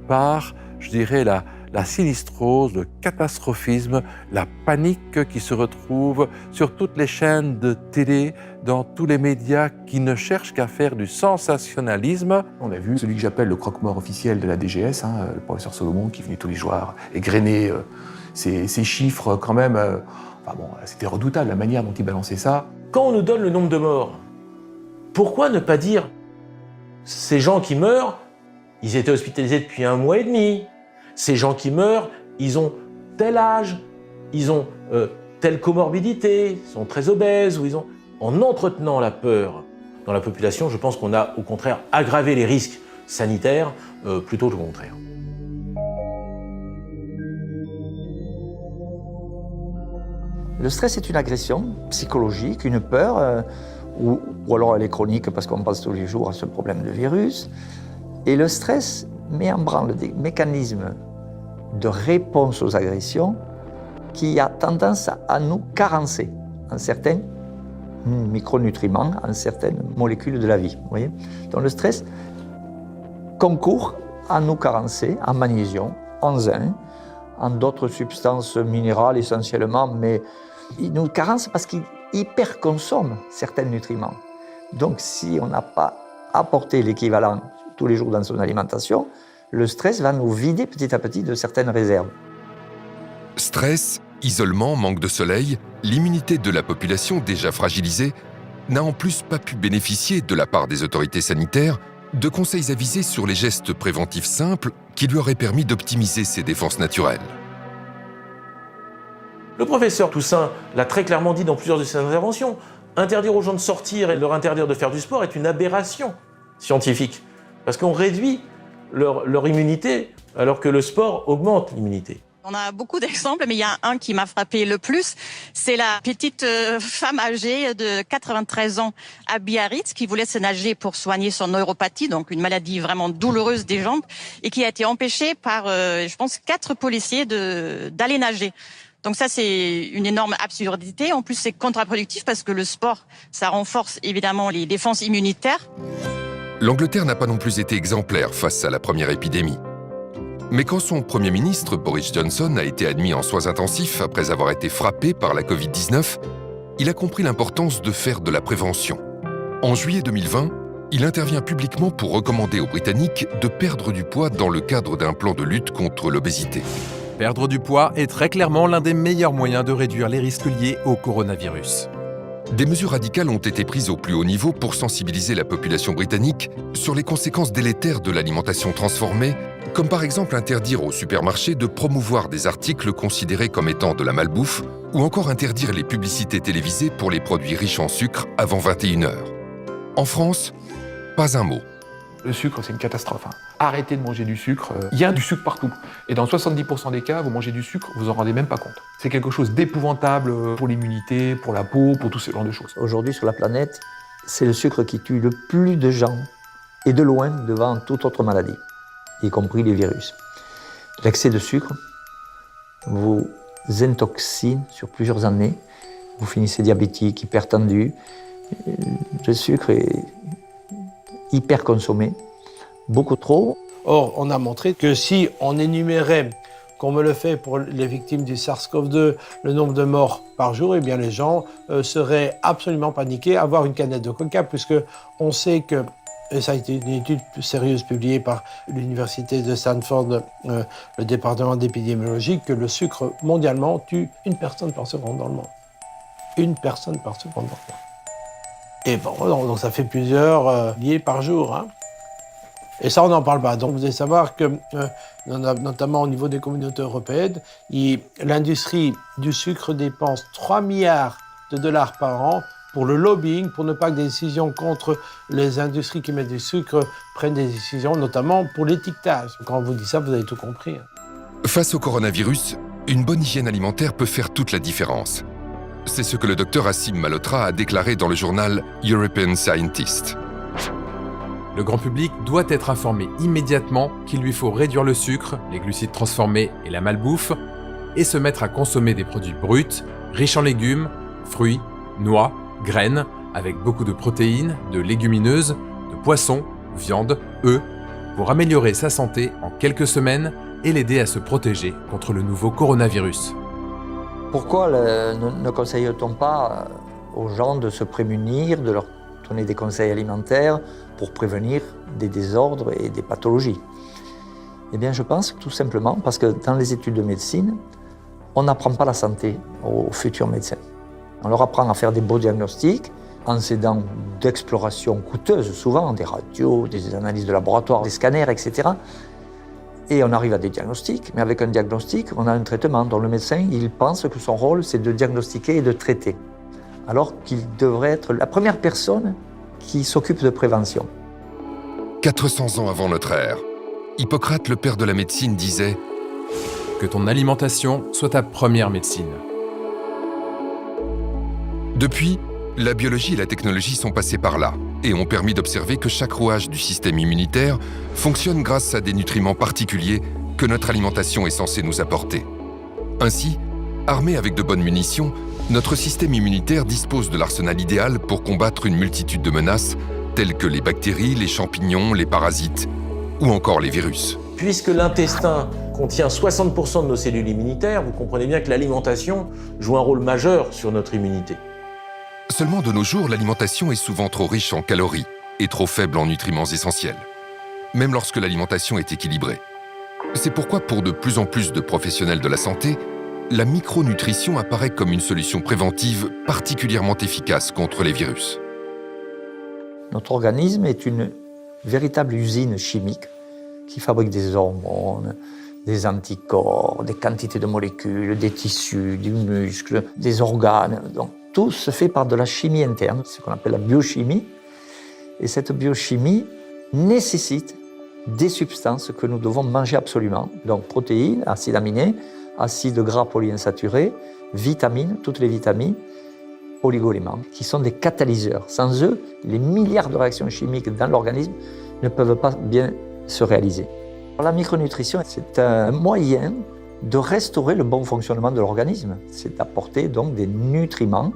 par, je dirais, la sinistrose, le catastrophisme, la panique qui se retrouve sur toutes les chaînes de télé, dans tous les médias qui ne cherchent qu'à faire du sensationnalisme. On a vu celui que j'appelle le croque-mort officiel de la DGS, le professeur Solomon, qui venait tous les jours égrener ces chiffres quand même. C'était redoutable la manière dont il balançait ça. Quand on nous donne le nombre de morts, pourquoi ne pas dire ces gens qui meurent, ils étaient hospitalisés depuis 1 mois et demi. Ces gens qui meurent, ils ont tel âge, ils ont telle comorbidité, ils sont très obèses, ou ils ont... En entretenant la peur dans la population, je pense qu'on a au contraire aggravé les risques sanitaires plutôt que le contraire. Le stress est une agression psychologique, une peur, ou alors elle est chronique parce qu'on pense tous les jours à ce problème de virus. Et le stress met en branle des mécanismes de réponse aux agressions qui a tendance à nous carencer en certains micronutriments, en certaines molécules de la vie. Vous voyez ? Donc le stress concourt à nous carencer en magnésium, en zinc, en d'autres substances minérales essentiellement, mais il nous carence parce qu'il hyperconsomme certains nutriments. Donc si on n'a pas apporté l'équivalent tous les jours dans son alimentation, le stress va nous vider petit à petit de certaines réserves. Stress, isolement, manque de soleil, l'immunité de la population déjà fragilisée n'a en plus pas pu bénéficier de la part des autorités sanitaires de conseils avisés sur les gestes préventifs simples qui lui auraient permis d'optimiser ses défenses naturelles. Le professeur Toussaint l'a très clairement dit dans plusieurs de ses interventions. Interdire aux gens de sortir et leur interdire de faire du sport est une aberration scientifique. Parce qu'on réduit leur immunité alors que le sport augmente l'immunité. On a beaucoup d'exemples, mais il y a un qui m'a frappé le plus. C'est la petite femme âgée de 93 ans à Biarritz qui voulait se nager pour soigner son neuropathie, donc une maladie vraiment douloureuse des jambes, et qui a été empêchée par, je pense, 4 policiers d'aller nager. Donc ça, c'est une énorme absurdité. En plus, c'est contre-productif parce que le sport, ça renforce évidemment les défenses immunitaires. L'Angleterre n'a pas non plus été exemplaire face à la première épidémie. Mais quand son Premier ministre, Boris Johnson, a été admis en soins intensifs après avoir été frappé par la Covid-19, il a compris l'importance de faire de la prévention. En juillet 2020, il intervient publiquement pour recommander aux Britanniques de perdre du poids dans le cadre d'un plan de lutte contre l'obésité. Perdre du poids est très clairement l'un des meilleurs moyens de réduire les risques liés au coronavirus. Des mesures radicales ont été prises au plus haut niveau pour sensibiliser la population britannique sur les conséquences délétères de l'alimentation transformée, comme par exemple interdire aux supermarchés de promouvoir des articles considérés comme étant de la malbouffe, ou encore interdire les publicités télévisées pour les produits riches en sucre avant 21h. En France, pas un mot. Le sucre, c'est une catastrophe. Arrêtez de manger du sucre. Il y a du sucre partout. Et dans 70% des cas, vous mangez du sucre, vous en rendez même pas compte. C'est quelque chose d'épouvantable pour l'immunité, pour la peau, pour tout ce genre de choses. Aujourd'hui, sur la planète, c'est le sucre qui tue le plus de gens, et de loin devant toute autre maladie, y compris les virus. L'excès de sucre vous intoxine sur plusieurs années. Vous finissez diabétique, hypertendu. Le sucre est hyper consommé, beaucoup trop. Or, on a montré que si on énumérait, comme on le fait pour les victimes du SARS-CoV-2, le nombre de morts par jour, eh bien les gens seraient absolument paniqués à avoir une canette de coca, puisque on sait que, et ça a été une étude sérieuse publiée par l'université de Stanford, le département d'épidémiologie, que le sucre mondialement tue 1 personne par seconde dans le monde. 1 personne par seconde dans le monde. Et bon, donc ça fait plusieurs billets par jour. Hein. Et ça, on n'en parle pas. Donc vous devez savoir que, notamment au niveau des communautés européennes, l'industrie du sucre dépense 3 milliards de dollars par an pour le lobbying, pour ne pas que des décisions contre les industries qui mettent du sucre prennent des décisions, notamment pour l'étiquetage. Quand on vous dit ça, vous avez tout compris. Face au coronavirus, une bonne hygiène alimentaire peut faire toute la différence. C'est ce que le docteur Asim Malhotra a déclaré dans le journal European Scientist. Le grand public doit être informé immédiatement qu'il lui faut réduire le sucre, les glucides transformés et la malbouffe, et se mettre à consommer des produits bruts, riches en légumes, fruits, noix, graines, avec beaucoup de protéines, de légumineuses, de poissons, viande, œufs, pour améliorer sa santé en quelques semaines et l'aider à se protéger contre le nouveau coronavirus. Pourquoi ne conseille-t-on pas aux gens de se prémunir, de leur donner des conseils alimentaires pour prévenir des désordres et des pathologies? Eh bien, je pense tout simplement parce que dans les études de médecine, on n'apprend pas la santé aux futurs médecins. On leur apprend à faire des beaux diagnostics en s'aidant d'explorations coûteuses, souvent des radios, des analyses de laboratoire, des scanners, etc. Et on arrive à des diagnostics, mais avec un diagnostic, on a un traitement dont le médecin, il pense que son rôle, c'est de diagnostiquer et de traiter, alors qu'il devrait être la première personne qui s'occupe de prévention. 400 ans avant notre ère, Hippocrate, le père de la médecine, disait « Que ton alimentation soit ta première médecine ». Depuis, la biologie et la technologie sont passées par là et ont permis d'observer que chaque rouage du système immunitaire fonctionne grâce à des nutriments particuliers que notre alimentation est censée nous apporter. Ainsi, armé avec de bonnes munitions, notre système immunitaire dispose de l'arsenal idéal pour combattre une multitude de menaces telles que les bactéries, les champignons, les parasites ou encore les virus. Puisque l'intestin contient 60% de nos cellules immunitaires, vous comprenez bien que l'alimentation joue un rôle majeur sur notre immunité. Seulement de nos jours, l'alimentation est souvent trop riche en calories et trop faible en nutriments essentiels, même lorsque l'alimentation est équilibrée. C'est pourquoi pour de plus en plus de professionnels de la santé, la micronutrition apparaît comme une solution préventive particulièrement efficace contre les virus. Notre organisme est une véritable usine chimique qui fabrique des hormones, des anticorps, des quantités de molécules, des tissus, du muscle, des organes. Donc, tout se fait par de la chimie interne, ce qu'on appelle la biochimie. Et cette biochimie nécessite des substances que nous devons manger absolument. Donc protéines, acides aminés, acides gras polyinsaturés, vitamines, toutes les vitamines, oligo-éléments, qui sont des catalyseurs. Sans eux, les milliards de réactions chimiques dans l'organisme ne peuvent pas bien se réaliser. La micronutrition, c'est un moyen de restaurer le bon fonctionnement de l'organisme. C'est d'apporter donc des nutriments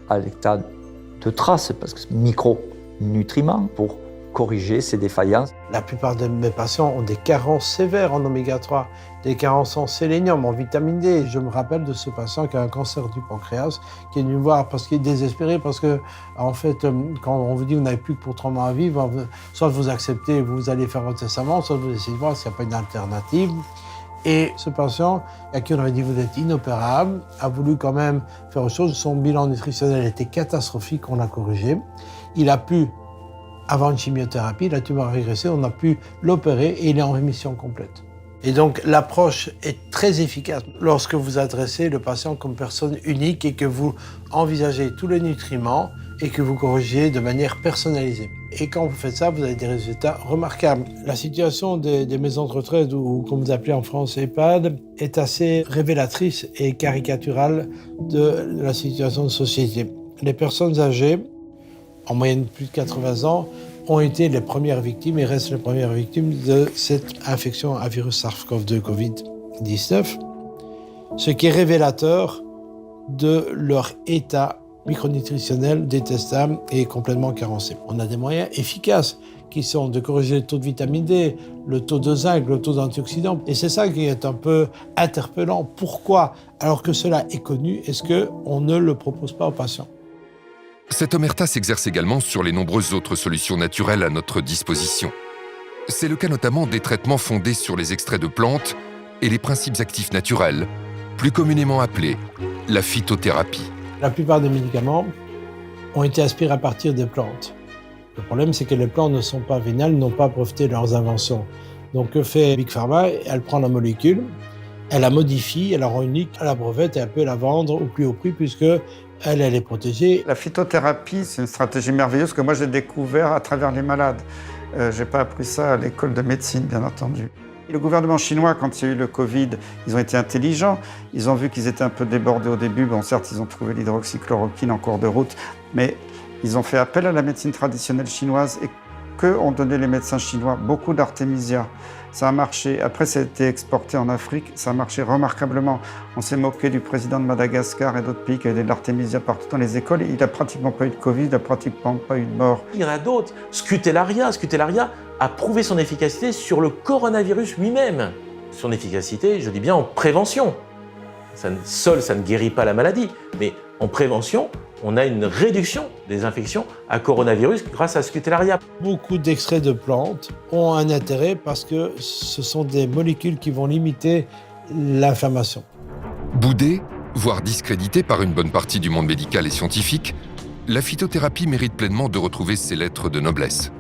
à l'état de trace, parce que c'est micronutriments pour corriger ces défaillances. La plupart de mes patients ont des carences sévères en oméga 3, des carences en sélénium, en vitamine D. Je me rappelle de ce patient qui a un cancer du pancréas, qui est venu me voir parce qu'il est désespéré, parce que, en fait, quand on vous dit que vous n'avez plus que pour 3 mois à vivre, soit vous acceptez, vous allez faire votre testament, soit vous essayez de voir s'il n'y a pas une alternative. Et ce patient, à qui on avait dit vous êtes inopérable, a voulu quand même faire autre chose. Son bilan nutritionnel était catastrophique, on l'a corrigé. Il a pu, avant une chimiothérapie, la tumeur a régressé, on a pu l'opérer et il est en rémission complète. Et donc l'approche est très efficace lorsque vous adressez le patient comme personne unique et que vous envisagez tous les nutriments et que vous corrigez de manière personnalisée. Et quand vous faites ça, vous avez des résultats remarquables. La situation des maisons de retraite, ou comme vous appelez en France EHPAD, est assez révélatrice et caricaturale de la situation de société. Les personnes âgées, en moyenne plus de 80 ans, ont été les premières victimes et restent les premières victimes de cette infection à virus SARS-CoV-2 Covid-19, ce qui est révélateur de leur état micronutritionnel détestable et complètement carencé. On a des moyens efficaces qui sont de corriger le taux de vitamine D, le taux de zinc, le taux d'antioxydants. Et c'est ça qui est un peu interpellant. Pourquoi, alors que cela est connu, est-ce qu'on ne le propose pas aux patients ? Cette omerta s'exerce également sur les nombreuses autres solutions naturelles à notre disposition. C'est le cas notamment des traitements fondés sur les extraits de plantes et les principes actifs naturels, plus communément appelés la phytothérapie. La plupart des médicaments ont été aspirés à partir des plantes. Le problème, c'est que les plantes ne sont pas vénales, n'ont pas breveté leurs inventions. Donc, que fait Big Pharma ? Elle prend la molécule, elle la modifie, elle la rend unique, elle la brevette et elle peut la vendre au plus haut prix puisque elle est protégée. La phytothérapie, c'est une stratégie merveilleuse que moi j'ai découvert à travers les malades. Je n'ai pas appris ça à l'école de médecine, bien entendu. Le gouvernement chinois, quand il y a eu le Covid, ils ont été intelligents. Ils ont vu qu'ils étaient un peu débordés au début. Bon, certes, ils ont trouvé l'hydroxychloroquine en cours de route, mais ils ont fait appel à la médecine traditionnelle chinoise et que ont donné les médecins chinois? Beaucoup d'artémisia. Ça a marché. Après, ça a été exporté en Afrique. Ça a marché remarquablement. On s'est moqué du président de Madagascar et d'autres pays qui avaient de l'artémisia partout dans les écoles. Il n'a pratiquement pas eu de Covid, il n'a pratiquement pas eu de mort. Il y en a d'autres. Scutellaria a prouvé son efficacité sur le coronavirus lui-même. Son efficacité, je dis bien en prévention. Ça ne guérit pas la maladie, mais en prévention, on a une réduction des infections à coronavirus grâce à Scutellaria. Beaucoup d'extraits de plantes ont un intérêt parce que ce sont des molécules qui vont limiter l'inflammation. Boudée, voire discréditée par une bonne partie du monde médical et scientifique, la phytothérapie mérite pleinement de retrouver ses lettres de noblesse.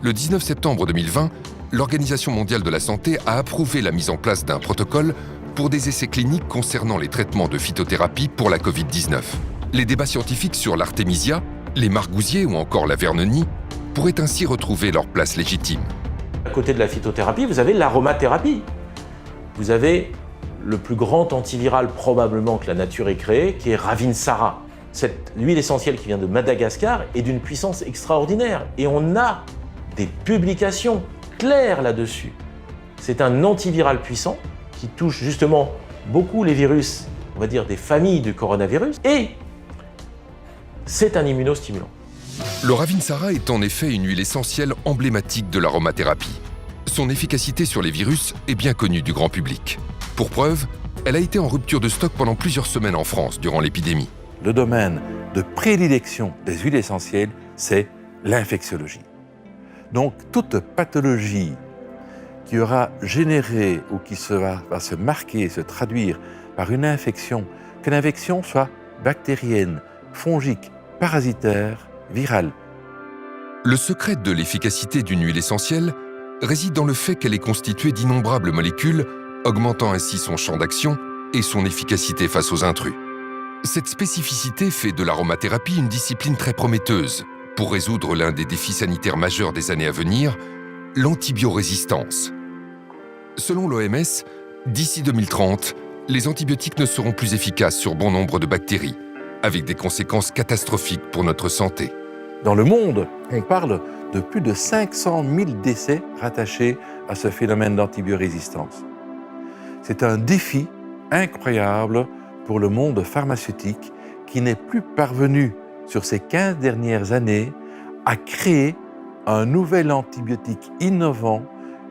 Le 19 septembre 2020, l'Organisation mondiale de la santé a approuvé la mise en place d'un protocole pour des essais cliniques concernant les traitements de phytothérapie pour la Covid-19. Les débats scientifiques sur l'artémisia, les margousiers ou encore la vernonie pourraient ainsi retrouver leur place légitime. À côté de la phytothérapie, vous avez l'aromathérapie. Vous avez le plus grand antiviral probablement que la nature ait créé, qui est Ravinsara. Cette huile essentielle qui vient de Madagascar est d'une puissance extraordinaire. Et on a des publications claires là-dessus. C'est un antiviral puissant qui touche justement beaucoup les virus, on va dire des familles du coronavirus, et c'est un immunostimulant. Le Ravinsara est en effet une huile essentielle emblématique de l'aromathérapie. Son efficacité sur les virus est bien connue du grand public. Pour preuve, elle a été en rupture de stock pendant plusieurs semaines en France durant l'épidémie. Le domaine de prédilection des huiles essentielles, c'est l'infectiologie. Donc toute pathologie qui aura généré ou qui va se marquer, se traduire par une infection, que l'infection soit bactérienne, fongique, parasitaire, virale. Le secret de l'efficacité d'une huile essentielle réside dans le fait qu'elle est constituée d'innombrables molécules, augmentant ainsi son champ d'action et son efficacité face aux intrus. Cette spécificité fait de l'aromathérapie une discipline très prometteuse pour résoudre l'un des défis sanitaires majeurs des années à venir, l'antibiorésistance. Selon l'OMS, d'ici 2030, les antibiotiques ne seront plus efficaces sur bon nombre de bactéries, avec des conséquences catastrophiques pour notre santé. Dans le monde, on parle de plus de 500 000 décès rattachés à ce phénomène d'antibiorésistance. C'est un défi incroyable pour le monde pharmaceutique qui n'est plus parvenu, sur ces 15 dernières années, à créer un nouvel antibiotique innovant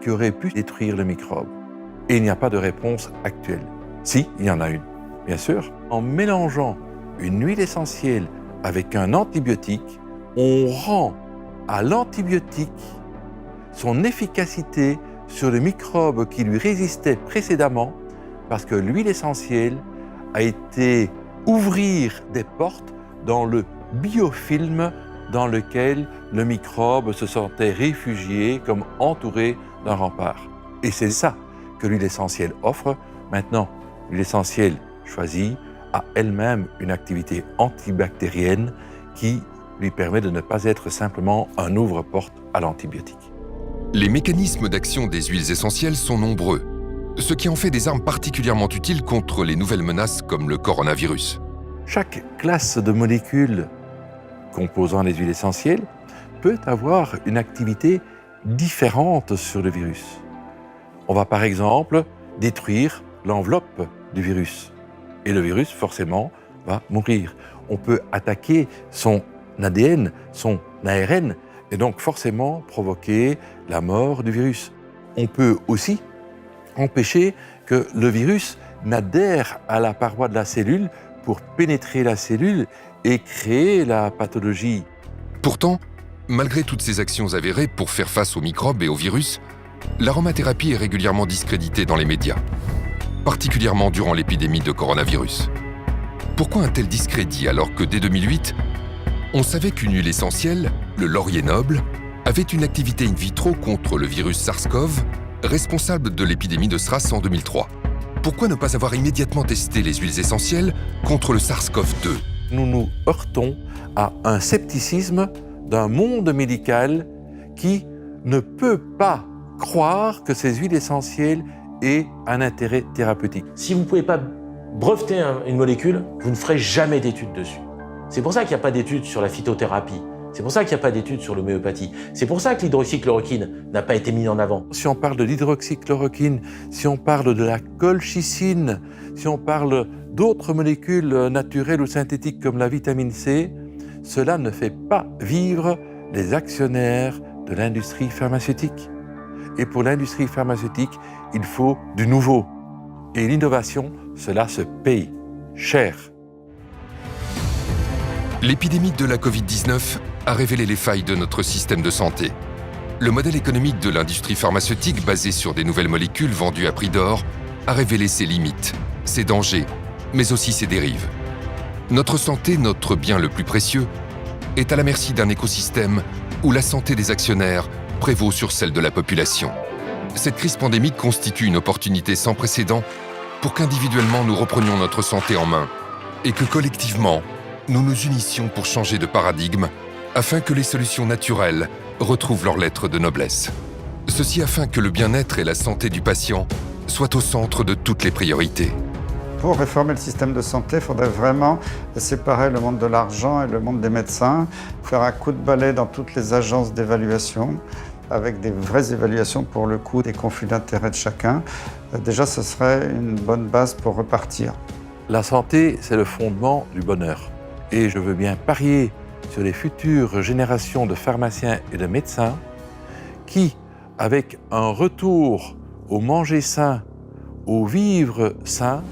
qui aurait pu détruire le microbe. Et il n'y a pas de réponse actuelle. Si, il y en a une, bien sûr. En mélangeant une huile essentielle avec un antibiotique, on rend à l'antibiotique son efficacité sur le microbe qui lui résistait précédemment, parce que l'huile essentielle a été ouvrir des portes dans le biofilm dans lequel le microbe se sentait réfugié, comme entouré d'un rempart. Et c'est ça que l'huile essentielle offre. Maintenant, l'huile essentielle choisie a elle-même une activité antibactérienne qui lui permet de ne pas être simplement un ouvre-porte à l'antibiotique. Les mécanismes d'action des huiles essentielles sont nombreux, ce qui en fait des armes particulièrement utiles contre les nouvelles menaces comme le coronavirus. Chaque classe de molécules composant les huiles essentielles peut avoir une activité différente sur le virus. On va par exemple détruire l'enveloppe du virus et le virus forcément va mourir. On peut attaquer son ADN, son ARN et donc forcément provoquer la mort du virus. On peut aussi empêcher que le virus n'adhère à la paroi de la cellule pour pénétrer la cellule et créer la pathologie. Pourtant, malgré toutes ces actions avérées pour faire face aux microbes et aux virus, l'aromathérapie est régulièrement discréditée dans les médias, particulièrement durant l'épidémie de coronavirus. Pourquoi un tel discrédit alors que dès 2008, on savait qu'une huile essentielle, le laurier noble, avait une activité in vitro contre le virus SARS-CoV, responsable de l'épidémie de SRAS en 2003. Pourquoi ne pas avoir immédiatement testé les huiles essentielles contre le SARS-CoV-2, Nous nous heurtons à un scepticisme d'un monde médical qui ne peut pas croire que ces huiles essentielles aient un intérêt thérapeutique. Si vous ne pouvez pas breveter une molécule, vous ne ferez jamais d'études dessus. C'est pour ça qu'il n'y a pas d'études sur la phytothérapie. C'est pour ça qu'il n'y a pas d'études sur l'homéopathie. C'est pour ça que l'hydroxychloroquine n'a pas été mis en avant. Si on parle de l'hydroxychloroquine, si on parle de la colchicine, si on parle d'autres molécules naturelles ou synthétiques comme la vitamine C, cela ne fait pas vivre les actionnaires de l'industrie pharmaceutique. Et pour l'industrie pharmaceutique, il faut du nouveau. Et l'innovation, cela se paye cher. L'épidémie de la Covid-19 a révélé les failles de notre système de santé. Le modèle économique de l'industrie pharmaceutique, basé sur des nouvelles molécules vendues à prix d'or, a révélé ses limites, ses dangers, mais aussi ses dérives. Notre santé, notre bien le plus précieux, est à la merci d'un écosystème où la santé des actionnaires prévaut sur celle de la population. Cette crise pandémique constitue une opportunité sans précédent pour qu'individuellement nous reprenions notre santé en main et que collectivement, nous nous unissions pour changer de paradigme afin que les solutions naturelles retrouvent leur lettre de noblesse. Ceci afin que le bien-être et la santé du patient soient au centre de toutes les priorités. Pour réformer le système de santé, il faudrait vraiment séparer le monde de l'argent et le monde des médecins, faire un coup de balai dans toutes les agences d'évaluation, avec des vraies évaluations pour le coup des conflits d'intérêts de chacun. Déjà, ce serait une bonne base pour repartir. La santé, c'est le fondement du bonheur. Et je veux bien parier sur les futures générations de pharmaciens et de médecins qui, avec un retour au manger sain, au vivre sain,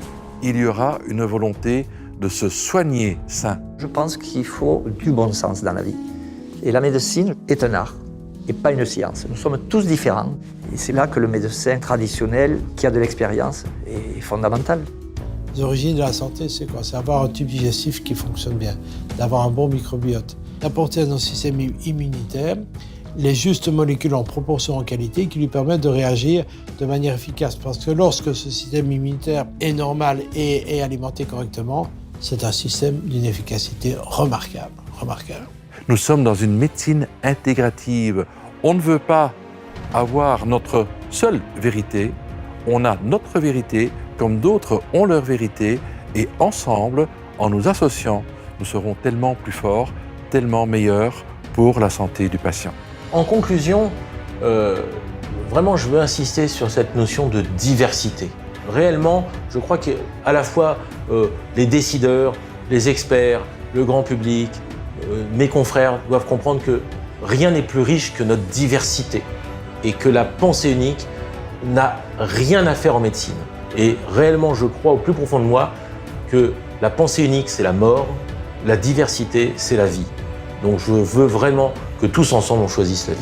il y aura une volonté de se soigner sain. Je pense qu'il faut du bon sens dans la vie. Et la médecine est un art et pas une science. Nous sommes tous différents. Et c'est là que le médecin traditionnel, qui a de l'expérience, est fondamental. Les origines de la santé, c'est quoi? C'est avoir un tube digestif qui fonctionne bien, d'avoir un bon microbiote, d'apporter à notre système immunitaire les justes molécules en proportion, en qualité, qui lui permettent de réagir de manière efficace. Parce que lorsque ce système immunitaire est normal et alimenté correctement, c'est un système d'une efficacité remarquable. Nous sommes dans une médecine intégrative. On ne veut pas avoir notre seule vérité. On a notre vérité, comme d'autres ont leur vérité, et ensemble, en nous associant, nous serons tellement plus forts, tellement meilleurs pour la santé du patient. En conclusion, vraiment, je veux insister sur cette notion de diversité. Réellement, je crois qu'à la fois les décideurs, les experts, le grand public, mes confrères doivent comprendre que rien n'est plus riche que notre diversité et que la pensée unique n'a rien à faire en médecine. Et réellement, je crois au plus profond de moi que la pensée unique, c'est la mort, la diversité, c'est la vie. Donc je veux vraiment que tous ensemble, on choisisse la vie.